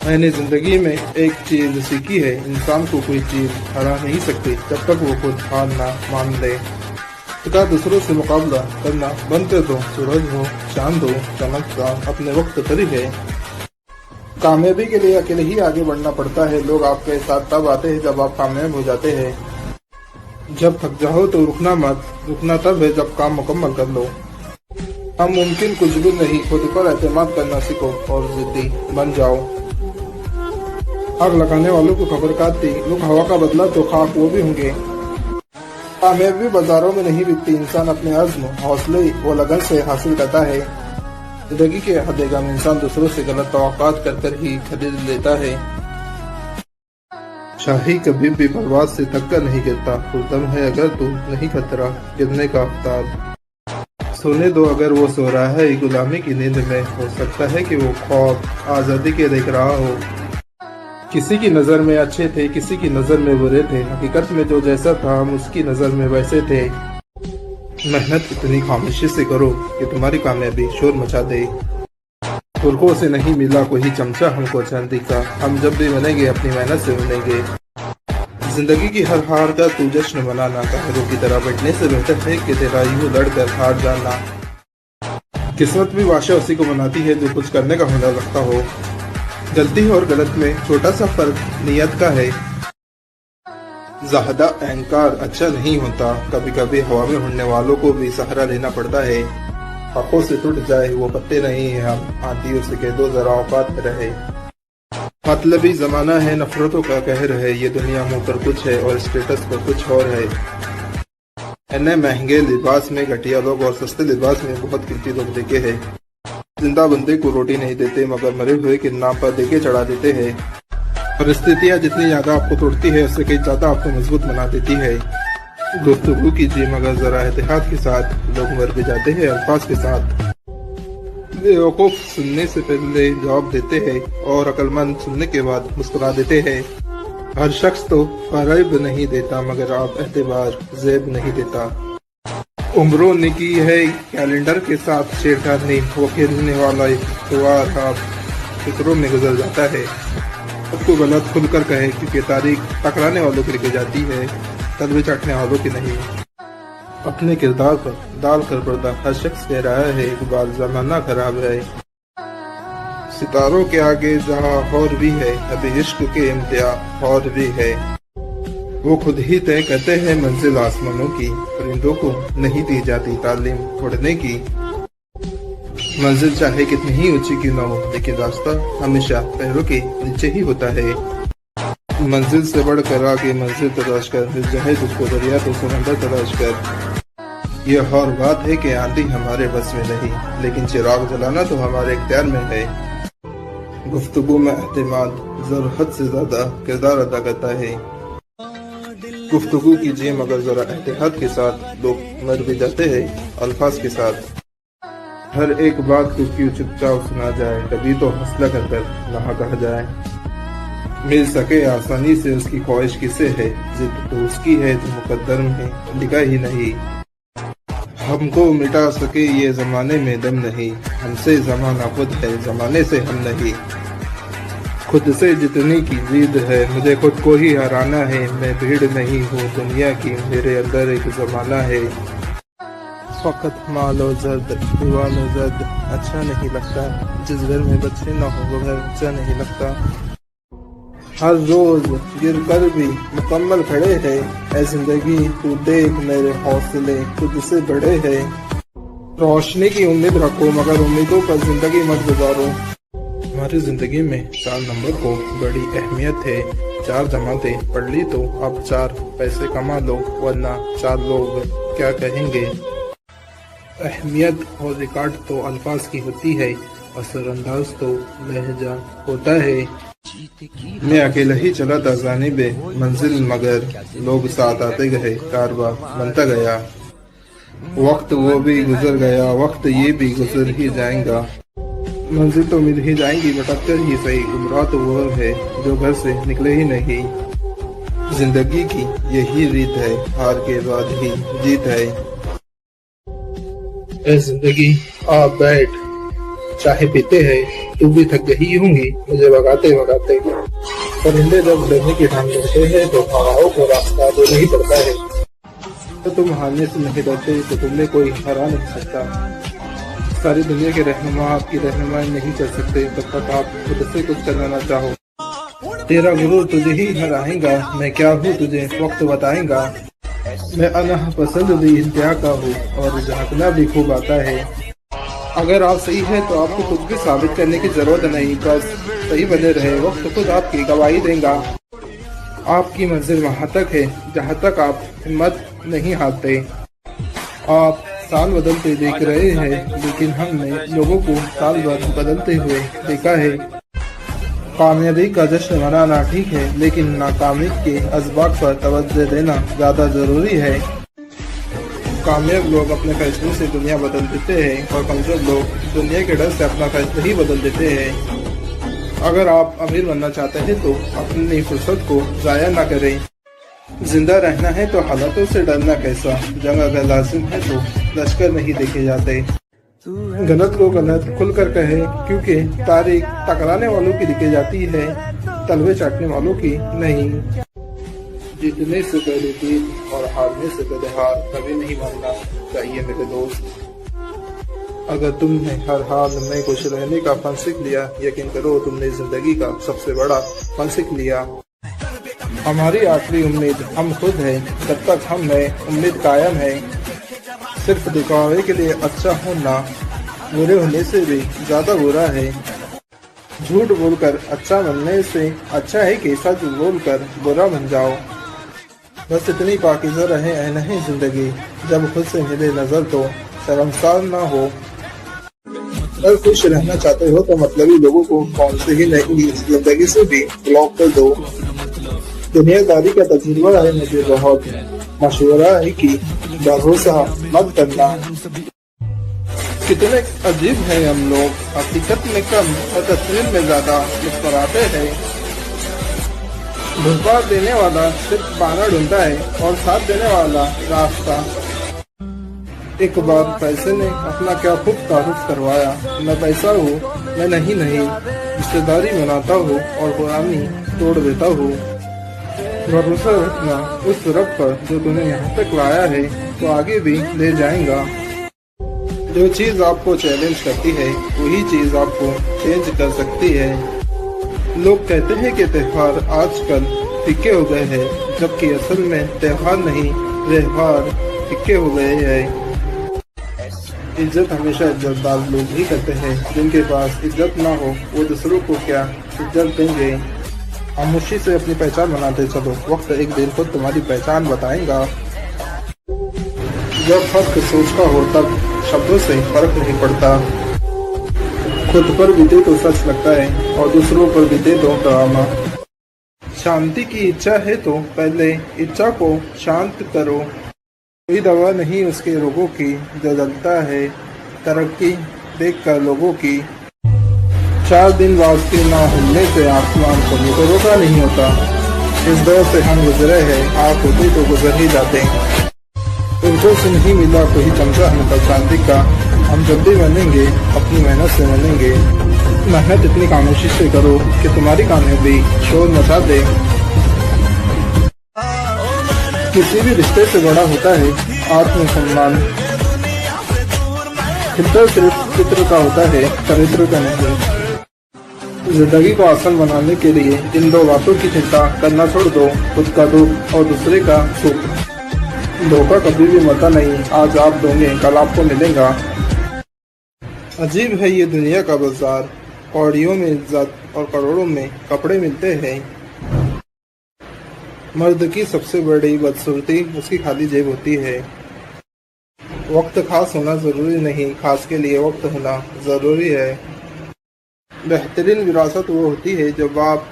मैंने जिंदगी में एक चीज सीखी है, इंसान को कोई चीज हरा नहीं सकती जब तक वो खुद हार ना मान ले। का दूसरों से मुकाबला करना बंद कर दो, सूरज हो चांद हो चमकता अपने वक्त पर ही है। कामयाबी के लिए अकेले ही आगे बढ़ना पड़ता है, लोग आपके साथ तब आते हैं जब आप कामयाब हो जाते हैं। जब थक जाओ तो रुकना मत, रुकना तब है जब काम मुकम्मल कर लो। नामुमकिन कुछ भी नहीं, खुद पर एतमाद करना सीखो और जिद्दी बन जाओ। आग लगाने वालों को खबर काटती, लोग हवा का बदला तो खाक वो भी होंगे। कामयाबी बाजारों में नहीं बिकती, इंसान अपने अज़्म हौसले व लगन से हासिल करता है। जिंदगी के हदेगा में इंसान दूसरों से गलत तवक्कात कर कर ही खरीद लेता है। शाही कभी भी बर्बाद से थक नहीं गिरता, खुर्दम है अगर तू नहीं खतरा गिरने का आफ्ताब। सोने दो अगर वो सो रहा है गुलामी की नींद में, हो सकता है कि वो ख्वाब आज़ादी के देख रहा हो। किसी की नज़र में अच्छे थे, किसी की नज़र में बुरे थे, हकीकत में जो जैसा था हम उसकी नज़र में वैसे थे। मेहनत इतनी खामोशी से करो कि तुम्हारी कामयाबी शोर मचा दे। पुरखों से नहीं मिला कोई चमचा हमको चांदी का, हम जब भी बनेंगे अपनी मेहनत से बनेंगे। जिंदगी की हर हार का तू जश्न मनाना, कायरों की तरह बैठने से बेहतर है कि तेरा यूं लड़कर हार जाना। किस्मत भी बादशाह उसी को बनाती है जो कुछ करने का हुनर रखता हो। गलती और गलत में छोटा सा फर्क नियत का है। ज़्यादा अहंकार अच्छा नहीं होता, कभी कभी हवा में उड़ने वालों को भी सहारा लेना पड़ता है। आंखों से टूट जाए वो पत्ते नहीं है हम, आंधियों से कह दो जरा औकात में रहे। मतलबी जमाना है, नफरतों का कहर है, ये दुनिया मुंह पर कुछ है और स्टेटस पर कुछ और है। इन्हें महंगे लिबास में घटिया लोग और सस्ते लिबास में बहुत कीमती लोग देखे हैं। जिंदा बंदे को रोटी नहीं देते मगर मरे हुए के नाम पर देके चढ़ा देते हैं। परिस्थितियाँ जितनी ज्यादा आपको तोड़ती है उससे कई ज्यादा आपको मजबूत बना देती है। गुफ्तगू कीजिए मगर जरा एहतियात के साथ, लोग मर भी जाते हैं अल्फाज के साथ। बेवकूफ सुनने से पहले जवाब देते हैं और अक्लमंद सुनने के बाद मुस्कुरा देते हैं। हर शख्स तो फरेब नहीं देता मगर आप एतबार जेब नहीं देता। उम्रों ने की है कैलेंडर के साथ छेड़खानी, वो खेलने वाला एक त्योहार आप फिक्रों में गुजर जाता है। सबको गलत खुलकर कहे क्योंकि तारीख टकराने वालों की लिखी जाती है, तलवे चाटने वालों की नहीं। अपने किरदार पर डाल कर पर्दा हर शख्स कह रहा है इकबाल जमाना खराब है। सितारों के आगे जहाँ और भी है, अभी इश्क के इम्तियाज और भी है। वो खुद ही तय करते हैं मंजिल आसमानों की, परिंदों को नहीं दी जाती तालीम उड़ने की। मंजिल चाहे कितनी ही ऊंची क्यों न हो, लेकिन रास्ता हमेशा पैरों के नीचे ही होता है। मंजिल से बढ़कर आगे मंजिल तलाश कर, मिल जाए तुझको दरिया तो समंदर तलाश कर। यह और बात है कि आंधी हमारे बस में नहीं, लेकिन चिराग जलाना तो हमारे इख्तियार में है। गुफ्तगू में एतमाद जरूरत से ज्यादा किरदार अदा करता है। गुफ्तगू कीजिए मगर जरा एहतियात के साथ, लोग मर भी जाते हैं अल्फाज के साथ। हर एक बात को क्यों चुपचाप सुना जाए, कभी तो हौसला कर कर ना कहा जाए। मिल सके आसानी से उसकी ख्वाहिश किसे है, जिद तो उसकी है जो मुकद्दर में लिखा ही नहीं। हमको मिटा सके ये जमाने में दम नहीं, हमसे जमाना खुद है जमाने से हम नहीं। खुद से जितनी की जिद है, मुझे खुद को ही हराना है। मैं भीड़ नहीं हूँ दुनिया की, मेरे अंदर एक जमाना है। फकत मालो जर्द दीवानो जर्द अच्छा नहीं लगता, जिस घर में बच्चे ना हो वो घर अच्छा नहीं लगता। हर रोज गिर कर भी मुकम्मल खड़े हैं, ऐ जिंदगी तू देख मेरे हौसले खुद से बड़े हैं। रोशनी की उम्मीद रखो मगर उम्मीदों पर जिंदगी मत गुजारो। हमारी जिंदगी में 4 नंबर को बड़ी अहमियत है। 4 जमातें पढ़ ली तो अब 4 पैसे कमा लो, वरना 4 लोग क्या कहेंगे। अहमियत और रिकॉर्ड तो अल्फाज की होती है, असरअंदाज तो लहजा होता है। मैं अकेला ही चला था जानिबे मंजिल मगर लोग साथ आते गए, कारवां बनता गया। वक्त वो भी गुजर गया, वक्त ये भी गुजर ही जाएगा। मंजिल तो मिल ही जाएंगी भटक कर ही सही, गुमराह तो वो है जो घर से निकले ही नहीं। जिंदगी की यही रीत है, हार के बाद ही जीत है। ऐ जिंदगी आप बैठ, चाहे पीते हैं, तू भी थक गई होंगी मुझे भगाते भगाते। परिंदे जब डरने की ठान लेते हैं तो हवाओं को रास्ता देना ही पड़ता है। तो तुम हारने से नहीं डरते तो तुम्हें कोई हरा नहीं सकता। सारी दुनिया के रहनुमा आपकी रहनुमाई नहीं कर सकते तब तक आप खुद से कुछ करना ना चाहो। तेरा गुरूर तुझे ही हराएगा, मैं क्या हूँ तुझे वक्त बताएगा। मैं अनह पसंद भी इंतहा का हूँ और झांकना भी खूब आता है। अगर आप सही है तो आपको कुछ भी साबित करने की जरूरत नहीं, बस सही बने रहे, वक्त खुद आपकी गवाही देगा। आपकी मंजिल वहाँ तक है जहाँ तक आप हिम्मत नहीं हारते। आप साल बदलते देख रहे हैं, लेकिन हमने लोगों को साल भर बदलते हुए देखा है। कामयाबी का जश्न मनाना ठीक है, लेकिन नाकामी के असबाब पर तवज्जो देना ज़्यादा ज़रूरी है। कामयाब लोग अपने फैसलों से दुनिया बदल देते हैं और कमजोर लोग दुनिया के डर से अपना फैसला ही बदल देते हैं। अगर आप अमीर बनना चाहते हैं तो अपनी फुर्सत को ज़ाया ना करें। जिंदा रहना है तो हालातों से डरना कैसा, जंग अगर लाजिम है तो लश्कर नहीं देखे जाते। गलत को गलत खुलकर कहे, क्योंकि तारीख टकराने वालों की लिखी जाती है, तलवे चाटने वालों की नहीं। जीतने से पहले जीत और हारने से पहले हार कभी नहीं मानना चाहिए मेरे दोस्त। अगर तुमने हर हाल में खुश रहने का फन सीख लिया, यकीन करो तुमने जिंदगी का सबसे बड़ा फन सीख लिया। हमारी आखिरी उम्मीद हम खुद हैं, जब तक हम हैं उम्मीद कायम है। सिर्फ दिखावे के लिए अच्छा होना बुरे होने से भी ज्यादा बुरा है। झूठ बोलकर अच्छा बनने से अच्छा है कि सच बोलकर बुरा बन जाओ। बस इतनी पाकीज़ा रहे नहीं जिंदगी, जब खुद से मिले नजर तो शर्मसार ना हो। अगर खुश रहना चाहते हो तो मतलबी लोगों को कौन से ही नहीं जिंदगी से भी ब्लॉक कर दो। दुनियादारी का तजुर्बा है मुझे बहुत, मशवरा है कि भरोसा मत करना। कितने अजीब हैं हम लोग, हकीकत में कम और तस्वीर में ज्यादा मुस्कुराते हैं। धोखा देने वाला सिर्फ बहाना ढूंढता है और साथ देने वाला रास्ता। एक बार पैसे ने अपना क्या खूब तारुफ करवाया, मैं पैसा हूँ, मैं नहीं रिश्तेदारी मनाता हूँ और पुरानी तोड़ देता हूँ। भरोसा रखना उस रब पर जो तुम्हें यहाँ तक लाया है, तो आगे भी ले जाएगा। जो चीज आपको चैलेंज करती है वही चीज आपको चेंज कर सकती है। लोग कहते हैं कि त्योहार आजकल फीके हो गए हैं, जबकि असल में त्योहार नहीं व्यवहार फीके हो गए हैं। इज्जत हमेशा इज्जतदार लोग ही करते हैं, जिनके पास इज्जत ना हो वो दूसरों को क्या इज्जत देंगे। खामोशी से अपनी पहचान बनाते चलो, वक्त एक दिन खुद तुम्हारी पहचान बताएगा। जब फर्क सोच का हो तब शब्दों से फर्क नहीं पड़ता। खुद पर बीते तो सच लगता है और दूसरों पर बीते तो ड्रामा। शांति की इच्छा है तो पहले इच्छा को शांत करो। कोई दवा नहीं उसके रोगों की जो जलता है तरक्की देखकर लोगों की। 4 दिन वास्ते ना हिलने से आसमान कभी तो रोका नहीं होता। इस दौर से हम गुजरे हैं, आप होते तो गुजर ही जाते। तुमको से नहीं मिला कोई चमचा हमें शांति का, हम जब भी बनेंगे अपनी मेहनत से बनेंगे। मेहनत इतनी खामोशी से करो कि तुम्हारी कामयाबी शोर मचा दे। किसी भी रिश्ते से बड़ा होता है आत्मसम्मान। फिल्टर सिर्फ चित्र का होता है, चरित्र का नहीं। जिंदगी को आसान बनाने के लिए इन 2 बातों की चिंता करना छोड़ दो, खुद का दुख और दूसरे का सुख। धोखा कभी भी मरता नहीं, आज आप दोगे कल आपको मिलेगा। अजीब है ये दुनिया का बाजार, कौड़ियों में इज्जत और करोड़ों में कपड़े मिलते हैं। मर्द की सबसे बड़ी बदसूरती उसकी खाली जेब होती है। वक्त खास होना जरूरी नहीं, खास के लिए वक्त होना जरूरी है। बेहतरीन विरासत वो होती है जो बाप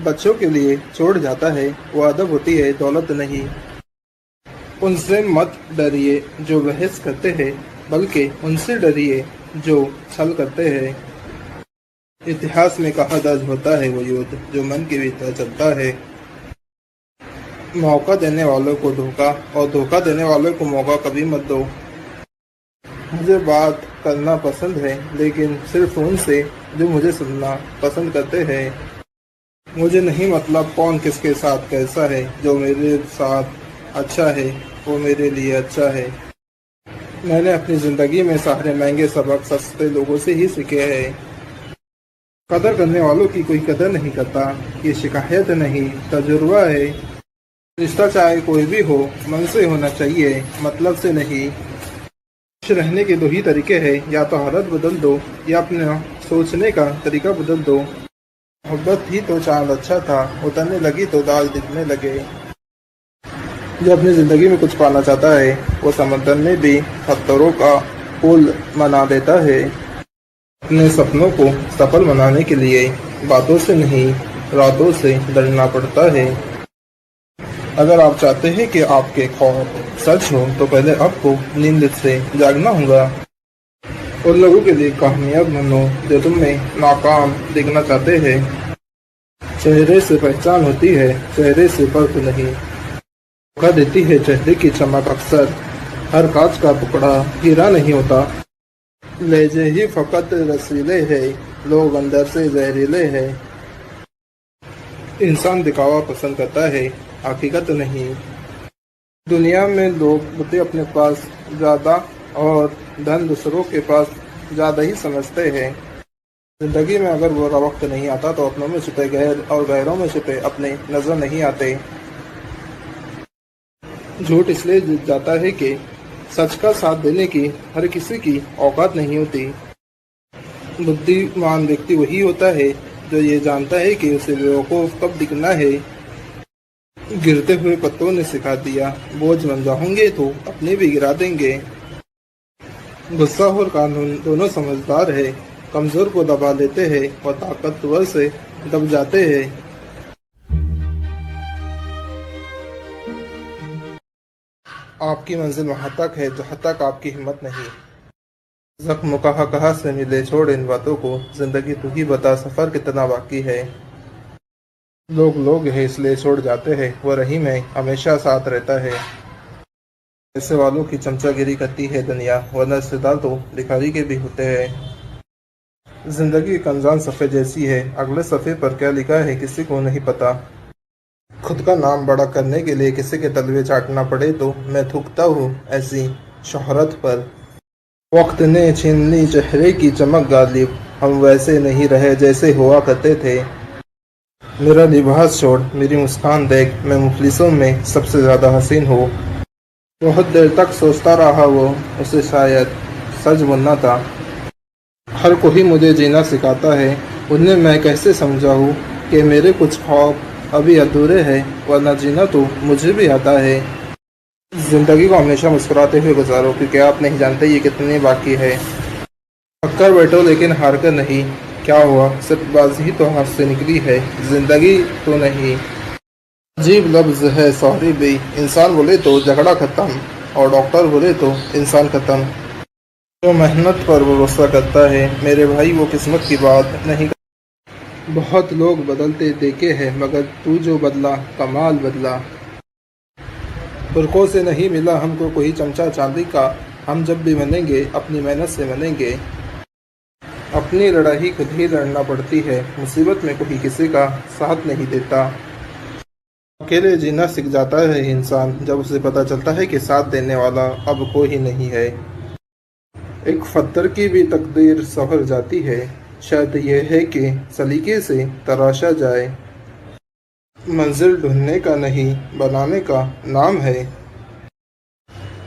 बच्चों के लिए छोड़ जाता है, वो अदब होती है, दौलत नहीं। उनसे मत डरिए जो बहस करते हैं, बल्कि उनसे डरिए जो छल करते हैं। इतिहास में कहा दर्ज होता है वो युद्ध जो मन के भीतर चलता है। मौका देने वालों को धोखा और धोखा देने वालों को मौका कभी मत दो। मुझे बात करना पसंद है, लेकिन सिर्फ उनसे जो मुझे सुनना पसंद करते हैं। मुझे नहीं मतलब कौन किसके साथ कैसा है, जो मेरे साथ अच्छा है वो मेरे लिए अच्छा है। मैंने अपनी जिंदगी में सारे महंगे सबक सस्ते लोगों से ही सीखे हैं। कदर करने वालों की कोई कदर नहीं करता, ये शिकायत नहीं तजुर्बा है। रिश्ता चाहे कोई भी हो, मन से होना चाहिए, मतलब से नहीं। खुश रहने के 2 ही तरीके हैं, या तो हालत बदल दो या अपना सोचने का तरीका बदल दो। मोहब्बत ही तो चांद अच्छा था, उतरने लगी तो दाग दिखने लगे। जो अपनी ज़िंदगी में कुछ पाना चाहता है वो समंदर में भी पत्थरों का पुल बना देता है। अपने सपनों को सफल बनाने के लिए बातों से नहीं रातों से लड़ना पड़ता है। अगर आप चाहते हैं कि आपके ख्वाब सच हो तो पहले आपको नींद से जागना होगा। उन लोगों के लिए कामयाब बनो जो तुम में नाकाम दिखना चाहते हैं। चेहरे से पहचान होती है, चेहरे से फर्क नहीं। धोखा देती है चेहरे की चमक अक्सर, हर कांच का टुकड़ा हीरा नहीं होता। लहजे ही फकत रसीले हैं, लोग अंदर से जहरीले हैं। इंसान दिखावा पसंद करता है, हकीकत नहीं। दुनिया में लोग बुद्धि अपने पास ज़्यादा और धन दूसरों के पास ज़्यादा ही समझते हैं। जिंदगी में अगर बुरा वक्त नहीं आता तो अपनों में छुपे गैर और गैरों में छुपे अपने नजर नहीं आते। झूठ इसलिए जीत जाता है कि सच का साथ देने की हर किसी की औकात नहीं होती। बुद्धिमान व्यक्ति वही होता है जो ये जानता है कि उसे बेवकूफ कब दिखना है। गिरते हुए पत्तों ने सिखा दिया, बोझ बन जाओगे तो अपने भी गिरा देंगे। गुस्सा और कानून दोनों समझदार है, कमजोर को दबा लेते हैं और ताकतवर से दब जाते हैं। आपकी मंजिल वहां तक है जहां तक आपकी हिम्मत नहीं। जख्म कहाँ से मिले, छोड़ इन बातों को, जिंदगी तू ही बता सफर कितना बाकी है। लोग है इसलिए छोड़ जाते हैं, वो रहीम है हमेशा साथ रहता है। ऐसे वालों की चमचागिरी करती है दुनिया, वरना रिश्तेदार तो भिखारी के भी होते हैं। जिंदगी एक अनजान सफ़े जैसी है, अगले सफ़े पर क्या लिखा है किसी को नहीं पता। खुद का नाम बड़ा करने के लिए किसी के तलवे चाटना पड़े तो मैं थूकता हूँ ऐसी शोहरत पर। वक्त ने छीन ली चेहरे की चमक गालिब, हम वैसे नहीं रहे जैसे हुआ करते थे। मेरा लिबास छोड़ मेरी मुस्कान देख, मैं मुफलिसों में सबसे ज़्यादा हसीन हूँ। बहुत देर तक सोचता रहा वो, उसे शायद सच बनना था। हर कोई मुझे जीना सिखाता है, उन्हें मैं कैसे समझाऊँ कि मेरे कुछ ख्वाब अभी अधूरे हैं, वरना जीना तो मुझे भी आता है। जिंदगी को हमेशा मुस्कुराते हुए गुजारो, क्योंकि आप नहीं जानते ये कितनी बाकी है। थक बैठो लेकिन हार कर नहीं। क्या हुआ, सिर्फ बाजी तो हाथ से निकली है, जिंदगी तो नहीं। अजीब लफ्ज है सॉरी भी, इंसान बोले तो झगड़ा खत्म और डॉक्टर बोले तो इंसान खत्म। जो मेहनत पर भरोसा करता है मेरे भाई वो किस्मत की बात नहीं। बहुत लोग बदलते देखे हैं मगर तू जो बदला कमाल बदला। पुरखों से नहीं मिला हमको कोई चमचा चांदी का, हम जब भी बनेंगे अपनी मेहनत से बनेंगे। अपनी लड़ाई खुद ही लड़ना पड़ती है, मुसीबत में कोई किसी का साथ नहीं देता। अकेले जीना सीख जाता है इंसान जब उसे पता चलता है कि साथ देने वाला अब कोई ही नहीं है। एक पत्थर की भी तकदीर संवर जाती है, शायद यह है कि सलीके से तराशा जाए। मंजिल ढूंढने का नहीं बनाने का नाम है।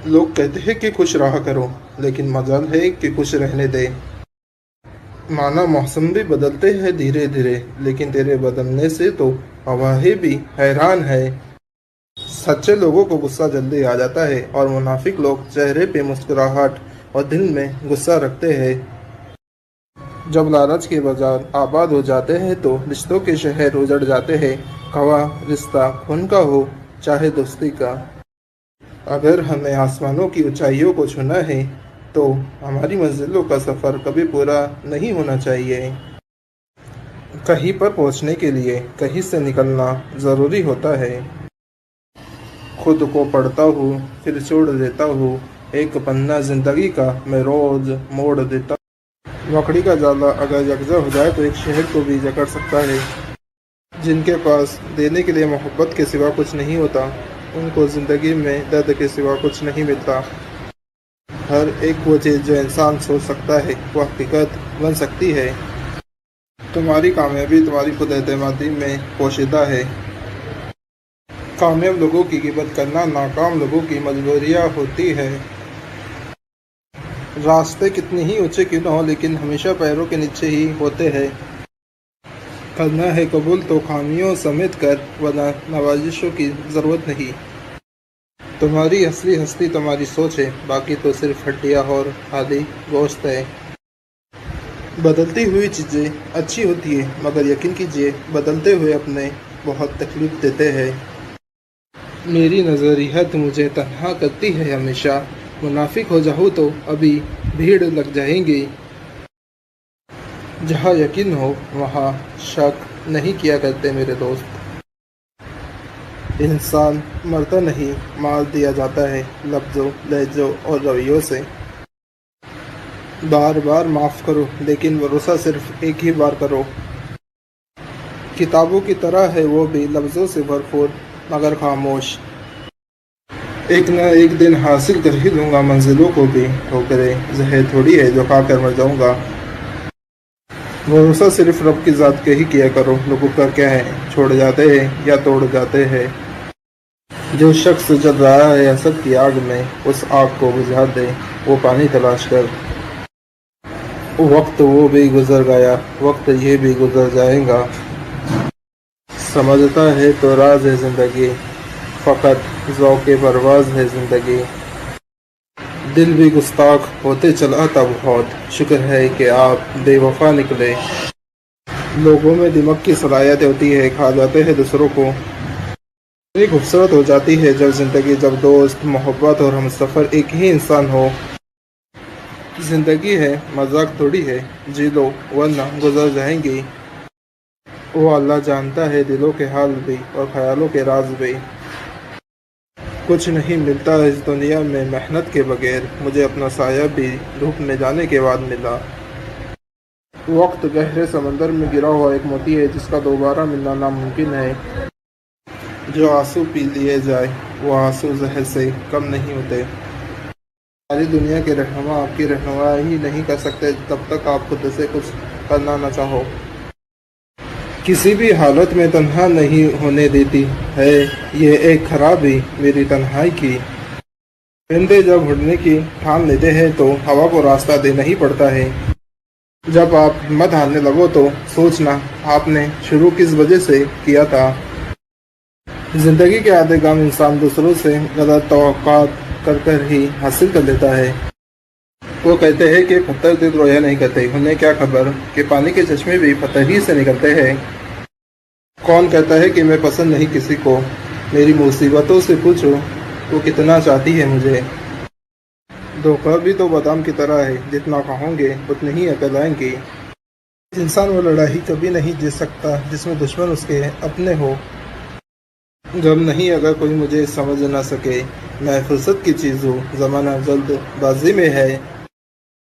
लोग कहते हैं कि खुश रहा करो, लेकिन मजाल है कि खुश रहने दे। माना मौसम भी बदलते हैं धीरे धीरे, लेकिन तेरे बदलने से तो हवाएं भी हैरान है। सच्चे लोगों को गुस्सा जल्दी आ जाता है और मुनाफिक लोग चेहरे पे मुस्कुराहट और दिल में गुस्सा रखते हैं। जब लालच के बाजार आबाद हो जाते हैं तो रिश्तों के शहर उजड़ जाते हैं, खवा रिश्ता खून का हो चाहे दोस्ती का। अगर हमें आसमानों की ऊंचाइयों को छूना है तो हमारी मंजिलों का सफ़र कभी पूरा नहीं होना चाहिए। कहीं पर पहुंचने के लिए कहीं से निकलना ज़रूरी होता है। खुद को पढ़ता हूँ फिर छोड़ देता हूँ, एक पन्ना ज़िंदगी का मैं रोज़ मोड़ देता। मकड़ी का जाला अगर यकजा हो जाए तो एक शहर को भी जकड़ सकता है। जिनके पास देने के लिए मोहब्बत के सिवा कुछ नहीं होता, उनको ज़िंदगी में दर्द के सिवा कुछ नहीं मिलता। हर एक वो चीज़ जो इंसान सोच सकता है वो हकीकत बन सकती है। तुम्हारी कामयाबी तुम्हारी खुद एतमादी में पोशीदा है। कामयाब लोगों की गिबत करना नाकाम लोगों की मजबूरियाँ होती है। रास्ते कितने ही ऊंचे क्यों न हो, लेकिन हमेशा पैरों के नीचे ही होते हैं। करना है कबूल तो खामियों समेत कर, वरना नवाजिशों की ज़रूरत नहीं। तुम्हारी असली हस्ती तुम्हारी सोच है, बाकी तो सिर्फ हड्डियाँ और खाली गोश्त है। बदलती हुई चीज़ें अच्छी होती है, मगर यकीन कीजिए बदलते हुए अपने बहुत तकलीफ देते हैं। मेरी नज़रियत मुझे तन्हा करती है हमेशा। मुनाफिक हो जाऊँ तो अभी भीड़ लग जाएंगी। जहाँ यकीन हो वहाँ शक नहीं किया करते मेरे दोस्त। इंसान मरता नहीं, मार दिया जाता है लफ्ज़ों, लहजों और रवैयों से। बार बार माफ़ करो, लेकिन भरोसा सिर्फ एक ही बार करो। किताबों की तरह है वो भी, लफ्ज़ों से भरपूर मगर खामोश। एक न एक दिन हासिल कर ही लूँगा मंजिलों को भी। ठोकरें जहर थोड़ी है जो खा कर मर जाऊँगा। भरोसा सिर्फ रब की ज़ात के ही किया करो। लोगों का क्या है, छोड़ जाते हैं या तोड़ जाते हैं। जो शख्स जल रहा है हसद की आग में, उस आग को बुझा दे वो पानी तलाश कर। वक्त वो भी गुजर गया, वक्त ये भी गुजर जाएगा। समझता है तो राज है ज़िंदगी, फ़कत ज़ौक़े परवाज़ है ज़िंदगी। दिल भी गुस्ताख होते चला था बहुत, शुक्र है कि आप बेवफा निकले। लोगों में दिमाग की सलाहियत होती है, खा जाते हैं दूसरों को। इतनी खूबसूरत हो जाती है जब ज़िंदगी, जब दोस्त, मोहब्बत और हमसफ़र एक ही इंसान हो। ज़िंदगी है, मजाक थोड़ी है, जी लो वरना गुजर जाएंगी। वो अल्लाह जानता है दिलों के हाल भी और ख्यालों के राज भी। कुछ नहीं मिलता इस दुनिया में मेहनत के बगैर, मुझे अपना साया भी धूप में जाने के बाद मिला। वक्त गहरे समंदर में गिरा हुआ एक मोती है जिसका दोबारा मिलना नामुमकिन है। जो आंसू पी लिए जाए वो आंसू जहर से कम नहीं होते। सारी दुनिया के रहनुमा आपकी रहनुमाई ही नहीं कर सकते तब तक आप खुद से कुछ करना न चाहो। किसी भी हालत में तन्हा नहीं होने देती है ये एक खराबी मेरी तन्हाई की। परिंदे जब उड़ने की ठान लेते हैं तो हवा को रास्ता देना ही पड़ता है। जब आप हिम्मत हारने लगो तो सोचना आपने शुरू किस वजह से किया था। जिंदगी के आधे काम इंसान दूसरों से गलत तवक्कुआत कर ही हासिल कर लेता है। वो कहते हैं कि पत्थर दिल रोया नहीं करते, उन्हें क्या खबर कि पानी के चश्मे भी पत्थर ही से निकलते हैं। कौन कहता है कि मैं पसंद नहीं किसी को, मेरी मुसीबतों से पूछो वो कितना चाहती है मुझे। धोखा भी तो बादाम की तरह है, जितना खाओगे उतनी ही अकल आएंगी। इंसान वो लड़ाई कभी नहीं जीत सकता जिसमें दुश्मन उसके अपने हो। गम नहीं अगर कोई मुझे समझ ना सके, मैं फुर्सत की चीज़ हूँ, ज़माना जल्दबाजी में है।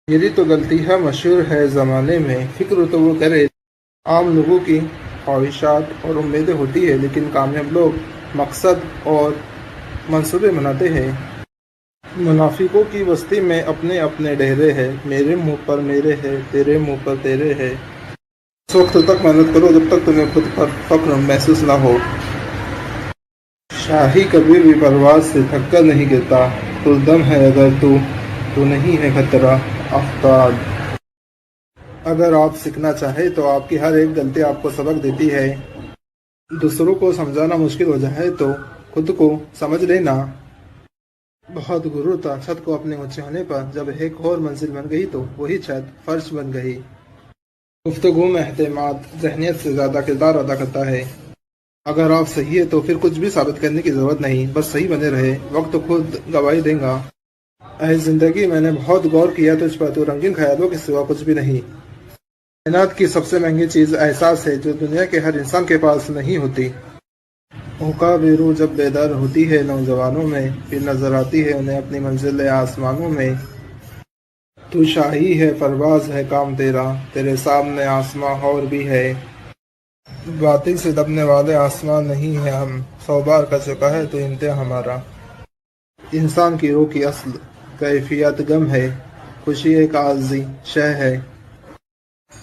मेरी तो गलतियाँ मशहूर है ज़माने में, फिक्र तो वो करे। आम लोगों की ख्वाहिशात और उम्मीदें होती है, लेकिन कामयाब लोग मकसद और मंसूबे बनाते हैं। मुनाफिकों की बस्ती में अपने अपने डेरे हैं, मेरे मुंह पर मेरे है, तेरे मुंह पर तेरे है। उस वक्त तक मेहनत करो जब तक तुम्हें खुद पर फख्र महसूस ना हो। शाही कभी भी परवाज से थक कर नहीं गिरता, खुर्दम है अगर तू नहीं है खतरा आफ्ताब। अगर आप सीखना चाहे तो आपकी हर एक गलती आपको सबक देती है। दूसरों को समझाना मुश्किल हो जाए तो खुद को समझ लेना। बहुत गुरूर था छत को अपने ऊंचे होने पर, जब एक और मंजिल बन गई तो वही छत फर्श बन गई। गुफ्तगू में एहतिमाद ज़हनियत से ज़्यादा किरदार अदा करता है। अगर आप सही है तो फिर कुछ भी साबित करने की ज़रूरत नहीं, बस सही बने रहे, वक्त खुद गवाही देगा। ऐ ज़िंदगी मैंने बहुत गौर किया तुझ पर, तो रंगीन ख्यालों के सिवा कुछ भी नहीं। कायनात की सबसे महंगी चीज़ एहसास है जो दुनिया के हर इंसान के पास नहीं होती। हुक्का बेरू जब बेदार होती है नौजवानों में, फिर नजर आती है उन्हें अपनी मंजिल आसमानों में। तू शाही है परवाज है काम तेरा, तेरे सामने आसमां और भी है। बातें से दबने वाले आसमान नहीं है हम, 100 बार कर चुका है तो इम्तिहान हमारा। इंसान की रूह की असल कैफियत गम है, खुशी एक आर्जी शह है।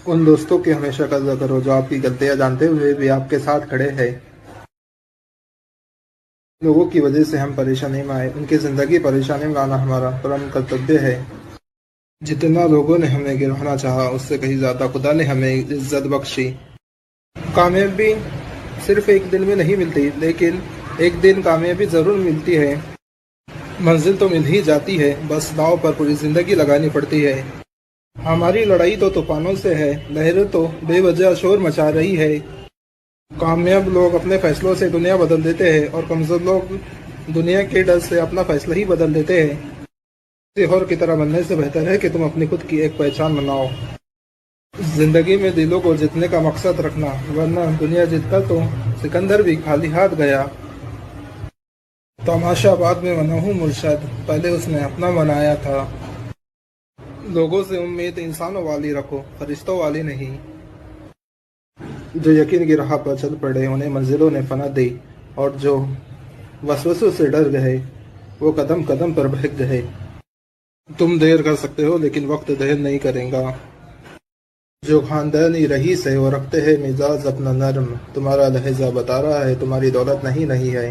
उन दोस्तों की हमेशा कदर करो जो आपकी गलतियां जानते हुए भी आपके साथ खड़े हैं। लोगों की वजह से हम परेशानी में आए, उनकी जिंदगी परेशानी में लाना हमारा परम कर्तव्य है। जितना लोगों ने हमें गिराना चाहा उससे कहीं ज्यादा खुदा ने हमें इज्जत बख्शी। कामयाबी सिर्फ एक दिन में नहीं मिलती, लेकिन एक दिन कामयाबी जरूर मिलती है। मंजिल तो मिल ही जाती है, बस दांव पर पूरी जिंदगी लगानी पड़ती है। हमारी लड़ाई तो तूफानों से है, लहरें तो बेवजह शोर मचा रही है। कामयाब लोग अपने फैसलों से दुनिया बदल देते हैं और कमजोर लोग दुनिया के डर से अपना फैसला ही बदल देते हैं। किसी और की तरह बनने से बेहतर है कि तुम अपनी खुद की एक पहचान बनाओ। जिंदगी में दिलों को जीतने का मकसद रखना, वरना दुनिया जीतकर तो सिकंदर भी खाली हाथ गया। तमाशा बाद में बना हूँ मुर्शद, पहले उसने अपना बनाया था। लोगों से उम्मीद इंसानों वाली रखो, फरिश्तों वाली नहीं। जो यकीन की राह पर चल पड़े उन्हें मंजिलों ने फना दी, और जो वसवसों से डर गए वो कदम कदम पर बहक गए। तुम देर कर सकते हो लेकिन वक्त देर नहीं करेगा। जो खानदानी रईस है वो रखते हैं मिजाज अपना नरम, तुम्हारा लहजा बता रहा है तुम्हारी दौलत नहीं है।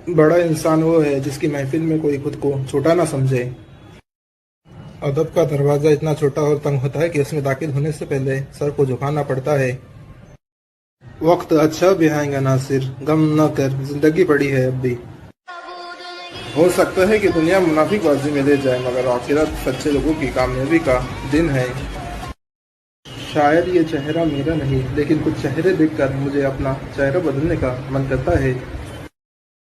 बड़ा इंसान वो है जिसकी महफिल में कोई खुद को छोटा ना समझे। अदब का दरवाजा इतना छोटा और तंग होता है कि उसमें दाखिल होने से पहले सर को झुकाना पड़ता है। वक्त अच्छा भी आएगा नासिर, गम न कर, जिंदगी पड़ी है अब भी। हो सकता है कि दुनिया मुनाफिकबाजी में ले जाए, मगर आखिरत सच्चे लोगों की कामयाबी का दिन है। शायद ये चेहरा मेरा नहीं, लेकिन कुछ चेहरे देखकर मुझे अपना चेहरा बदलने का मन करता है।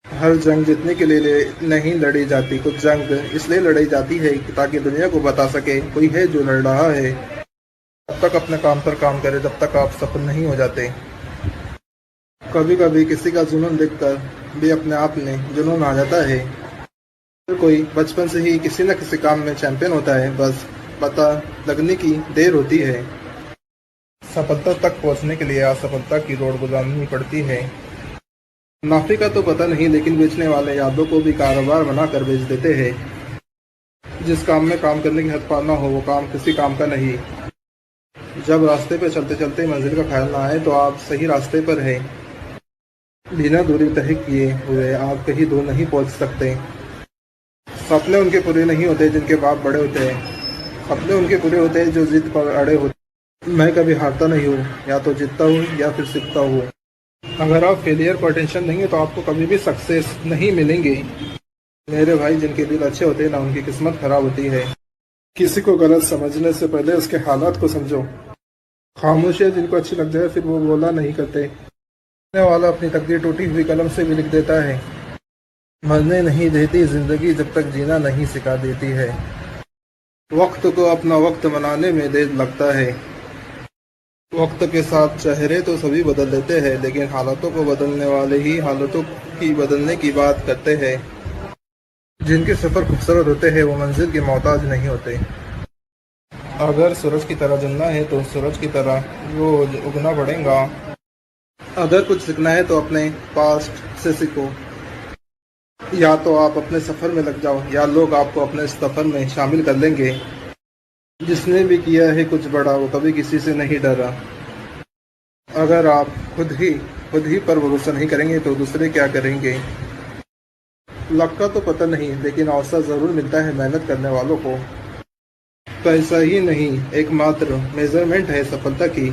हर जंग जीतने के लिए नहीं लड़ी जाती, कुछ जंग इसलिए लड़ी जाती है ताकि दुनिया को बता सके कोई है जो लड़ रहा है। तब तक अपने काम पर काम करे जब तक आप सफल नहीं हो जाते। कभी कभी किसी का जुनून देखकर भी अपने आप में जुनून आ जाता है। कोई बचपन से ही किसी न किसी काम में चैंपियन होता है, बस पता लगने की देर होती है। सफलता तक पहुंचने के लिए असफलता की रोड गुजारनी पड़ती है। मुनाफे का तो पता नहीं, लेकिन बेचने वाले यादों को भी कारोबार बनाकर बेच देते हैं। जिस काम में काम करने की हद पार ना हो वो काम किसी काम का नहीं। जब रास्ते पे चलते चलते मंजिल का ख्याल ना आए तो आप सही रास्ते पर हैं। बिना दूरी तय किए हुए आप कहीं दूर नहीं पहुंच सकते। सपने उनके पूरे नहीं होते जिनके बाप बड़े होते हैं, सपने उनके पूरे होते हैं जो जिद पर अड़े होते। मैं कभी हारता नहीं हूँ, या तो जीतता हूँ या फिर सीखता हूँ। अगर आप फेलियर को अटेंशन देंगे तो आपको कभी भी सक्सेस नहीं मिलेंगे। मेरे भाई, जिनके दिल अच्छे होते हैं ना उनकी किस्मत खराब होती है। किसी को गलत समझने से पहले उसके हालात को समझो। खामोशियाँ जिनको अच्छी लग जाए फिर वो बोला नहीं करते। लिखने वाला अपनी तकदीर टूटी हुई कलम से भी लिख देता है। मरने नहीं देती जिंदगी जब तक जीना नहीं सिखा देती है। वक्त को अपना वक्त मनाने में देर लगता है। वक्त के साथ चेहरे तो सभी बदल देते हैं, लेकिन हालातों को बदलने वाले ही हालातों की बदलने की बात करते हैं। जिनके सफर खूबसूरत होते हैं वो मंजिल के मोहताज नहीं होते। अगर सूरज की तरह जलना है तो सूरज की तरह रोज उगना पड़ेगा। अगर कुछ सीखना है तो अपने पास्ट से सीखो। या तो आप अपने सफर में लग जाओ या लोग आपको अपने सफर में शामिल कर लेंगे। जिसने भी किया है कुछ बड़ा वो कभी किसी से नहीं डरा। अगर आप खुद ही पर भरोसा नहीं करेंगे तो दूसरे क्या करेंगे। लक का तो पता नहीं, लेकिन अवसर जरूर मिलता है मेहनत करने वालों को। पैसा ही नहीं एकमात्र मेजरमेंट है सफलता की।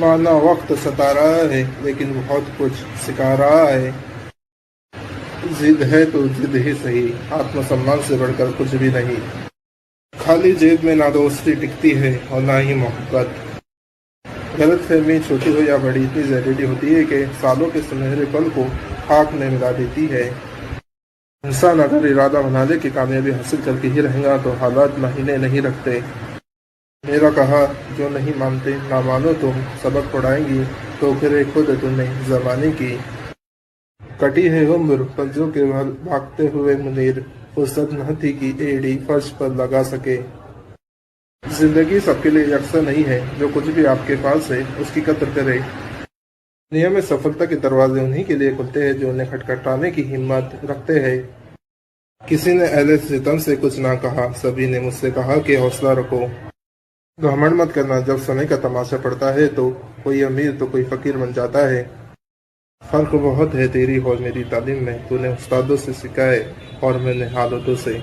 माना वक्त सता रहा है लेकिन बहुत कुछ सिखा रहा है। जिद है तो जिद ही सही, आत्मसम्मान से बढ़कर कुछ भी नहीं। खाली जेब में ना दोस्ती टिकती है और ना ही मोहब्बत। गलतफहमी छोटी हो या बड़ी इतनी जहरीली होती है कि सालों के सुनहरे पल को खाक में मिला देती है। इंसान अगर इरादा बना ले कि कामयाबी हासिल करके ही रहेगा तो हालात महीने नहीं रखते। मेरा कहा जो नहीं मानते ना मानो तुम, सबक पढ़ाएंगी तो फिर खुद तुम्हें जमाने की। कटी है उम्र पंजों के भागते हुए मुनीर, फुर्सत न थी कि एड़ी फर्श पर लगा सके। जिंदगी सबके लिए यकसा नहीं है, जो कुछ भी आपके पास है उसकी कदर करे। दुनिया में सफलता के दरवाजे उन्हीं के लिए खुलते हैं जो उन्हें खटखटाने की हिम्मत रखते हैं। किसी ने अहले सितम से कुछ ना कहा, सभी ने मुझसे कहा कि हौसला रखो। घमंड मत करना, जब समय का तमाशा पड़ता है तो कोई अमीर तो कोई फकीर बन जाता है। फर्क बहुत है तेरी और मेरी तालीम में, तूने उस्तादों से सीखा है और मैंने हालतों से।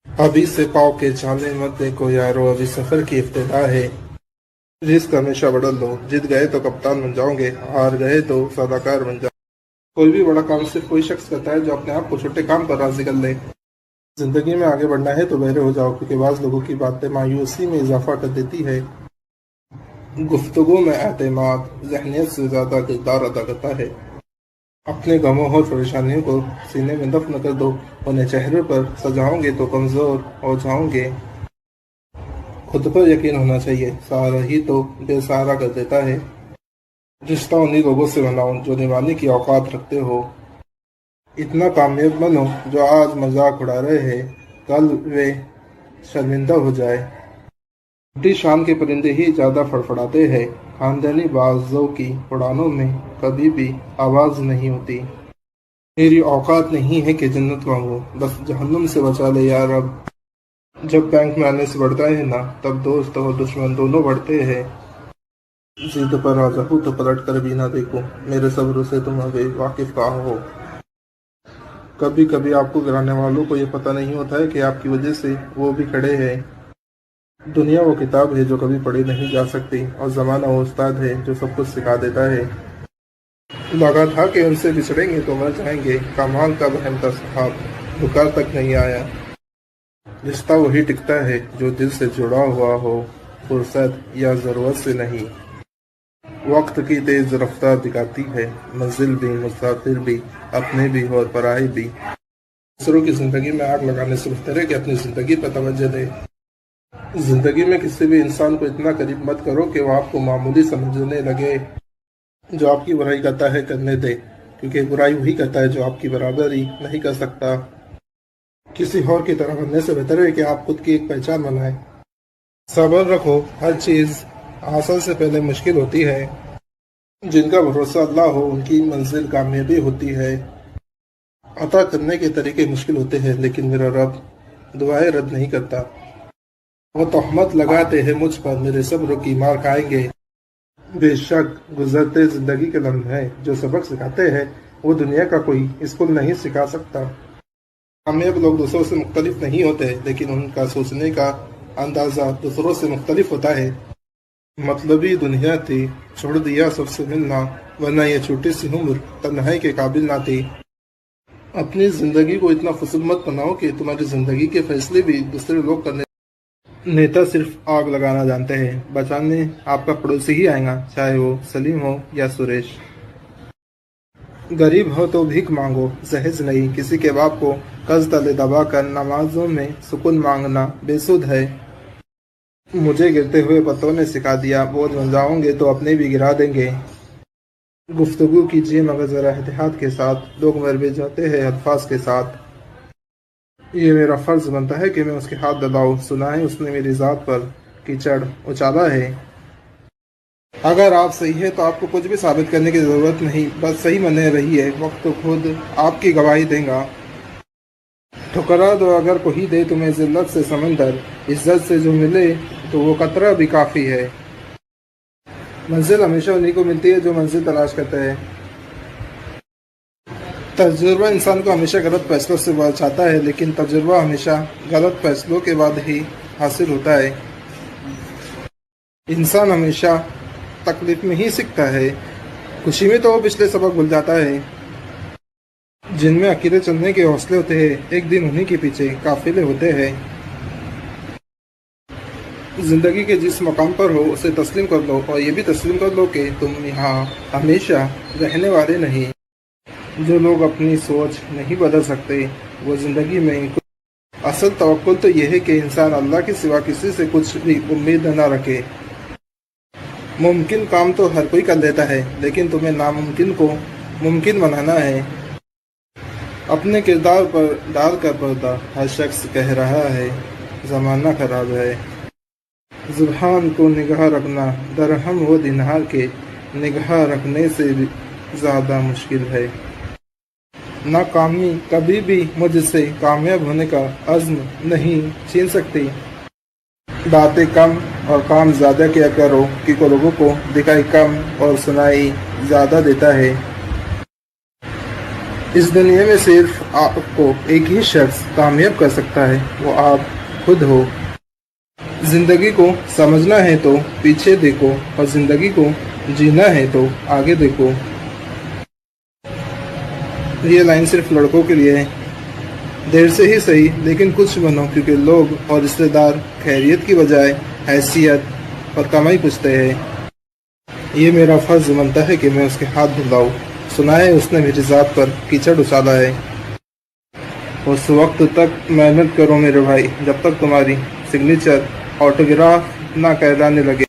अभी से पाँव के छाले मत देखो यारो, अभी सफर की इब्तिदा है। रिस्क हमेशा बदल लो, जीत गए तो कप्तान बन जाओगे, हार गए तो सदाकार बन जाओगे। कोई भी बड़ा काम सिर्फ कोई शख्स करता है जो अपने आप को छोटे काम पर राजी कर ले। जिंदगी में आगे बढ़ना है तो बहरे हो जाओ, क्योंकि बाज़ लोगों की बातें मायूसी में इजाफा कर देती है। गुफ्तगू में एतमाद ज़हनियत से ज़्यादा किरदार अदा करता है। अपने गमों और परेशानियों को सीने में दफन कर दो, उन्हें चेहरे पर सजाओगे तो कमज़ोर हो जाओगे। खुद पर यकीन होना चाहिए, सहारा ही तो बेसहारा कर देता है। रिश्ता उन्हीं लोगों से बनाओ जो निभाने की औकात रखते हो। इतना कामयाब बनो जो आज मजाक उड़ा रहे हैं कल वे शर्मिंदा हो जाए। छोटी शान के परिंदे ही ज्यादा फड़फड़ाते हैं। खानदानी बाजों की उड़ानों में कभी भी आवाज नहीं होती। मेरी औकात नहीं है कि जन्नत मांगू, बस जहन्नुम से बचा ले यार। अब जब बैंक में आने से बढ़ता है ना, तब दोस्त और दुश्मन दोनों बढ़ते हैं। जिद पर आ जाऊँ तो पलट कर भी ना देखो, मेरे सब्र से तुम अभी वाकिफ कहाँ हो। कभी कभी आपको गिराने वालों को ये पता नहीं होता है कि आपकी वजह से वो भी खड़े हैं। दुनिया वो किताब है जो कभी पढ़ी नहीं जा सकती, और ज़माना वो उस्ताद है जो सब कुछ सिखा देता है। लगा था कि उनसे बिछड़ेंगे तो मर जाएंगे, कमाल का वहम था साहब, बुखार तक नहीं आया। रिश्ता वही टिकता है जो दिल से जुड़ा हुआ हो, फुर्सत या ज़रूरत से नहीं। वक्त की तेज रफ्तार दिखाती है, मंजिल भी, मुसाफिर भी, अपने भी और पराए भी। दूसरों की जिंदगी में आग लगाने से बेहतर है कि अपनी जिंदगी पर तवज्जो दे। जिंदगी में किसी भी इंसान को इतना करीब मत करो कि वो आपको मामूली समझने लगे। जो आपकी बुराई करता है करने दे, क्योंकि बुराई वही करता है जो आपकी बराबरी नहीं कर सकता। किसी और की तरह बनने से बेहतर है कि आप खुद की एक पहचान बनाएं। सब्र रखो, हर चीज हासिल से पहले मुश्किल होती है। जिनका भरोसा अल्लाह हो उनकी मंजिल कामयाबी होती है। अता करने के तरीके मुश्किल होते हैं, लेकिन मेरा रब दुआएं रद्द नहीं करता। वो तोहमत लगाते हैं मुझ पर, मेरे सब्र की मार खाएंगे। बेशक गुजरते जिंदगी के लम्हे जो सबक सिखाते हैं वो दुनिया का कोई स्कूल नहीं सिखा सकता। कामयाब लोग दूसरों से मुख्तलिफ नहीं होते, लेकिन उनका सोचने का अंदाजा दूसरों से मुख्तलिफ होता है। मतलबी दुनिया थी, छोड़ दिया सबसे मिलना, वरना ये छोटी सी उम्र तन्हाई के काबिल ना थी। अपनी जिंदगी को इतना फसूल मत बनाओ कि तुम्हारी जिंदगी के फैसले भी दूसरे लोग करने। नेता सिर्फ आग लगाना जानते हैं, बचाने आपका पड़ोसी ही आएगा, चाहे वो सलीम हो या सुरेश। गरीब हो तो भीख मांगो, जहेज नहीं। किसी के बाप को कर्ज तले दबा कर नमाजों में सुकून मांगना बेसुध है। मुझे गिरते हुए पत्तों ने सिखा दिया, बोझ बन जाओगे तो अपने भी गिरा देंगे। गुफ्तगू कीजिए मगर जरा एहतियात के साथ, लोग मर भी जाते हैं अल्फाज के साथ। ये मेरा फर्ज बनता है कि मैं उसके हाथ दबाऊं, सुना है उसने मेरी जात पर कीचड़ उछाला है। अगर आप सही है तो आपको कुछ भी साबित करने की जरूरत नहीं, बस सही बने रहिए, वक्त तो खुद आपकी गवाही देगा। ठुकरा दो अगर कोई दे तुम्हें जिल्लत से समंदर, इज्जत से जो मिले तो वो कतरा भी काफ़ी है। मंजिल हमेशा उन्हीं को मिलती है जो मंजिल तलाश करते हैं। तजुर्बा इंसान को हमेशा गलत फैसलों से बचाता है, लेकिन तजुर्बा हमेशा गलत फैसलों के बाद ही हासिल होता है। इंसान हमेशा तकलीफ में ही सीखता है, खुशी में तो वो पिछले सबक भूल जाता है। जिनमें अकेले चलने के हौसले होते हैं, एक दिन उन्हीं के पीछे काफिले होते हैं। जिंदगी के जिस मकाम पर हो उसे तस्लीम कर लो, और ये भी तस्लीम कर लो कि तुम यहाँ हमेशा रहने वाले नहीं। जो लोग अपनी सोच नहीं बदल सकते वो जिंदगी में असल तवक्कुल तो यह है कि इंसान अल्लाह के सिवा किसी से कुछ भी उम्मीद न रखे। मुमकिन काम तो हर कोई कर लेता है, लेकिन तुम्हें नामुमकिन को मुमकिन बनाना है। अपने किरदार पर डाल कर पर्दा, हर शख्स कह रहा है ज़माना खराब है। जुबान को निगाह रखना दरहम वो दिनार के निगाह रखने से भी ज़्यादा मुश्किल है। नाकामी कभी भी मुझसे कामयाब होने का अज़्म नहीं छीन सकती। बातें कम और काम ज़्यादा किया करो कि लोगों को दिखाई कम और सुनाई ज़्यादा देता है। इस दुनिया में सिर्फ आपको एक ही शख्स कामयाब कर सकता है, वो आप खुद हो। जिंदगी को समझना है तो पीछे देखो, और जिंदगी को जीना है तो आगे देखो। ये लाइन सिर्फ लड़कों के लिए है। देर से ही सही, लेकिन कुछ बनो, क्योंकि लोग और रिश्तेदार खैरियत की बजाय हैसियत और कमाई पूछते हैं। ये मेरा फर्ज बनता है कि मैं उसके हाथ धुलाऊं। सुना है उसने मेरी ज़ात पर कीचड़ उछाला है। उस वक्त तक मेहनत करो मेरे भाई, जब तक तुम्हारी सिग्नेचर ऑटोग्राफ ना कहलाने लगे।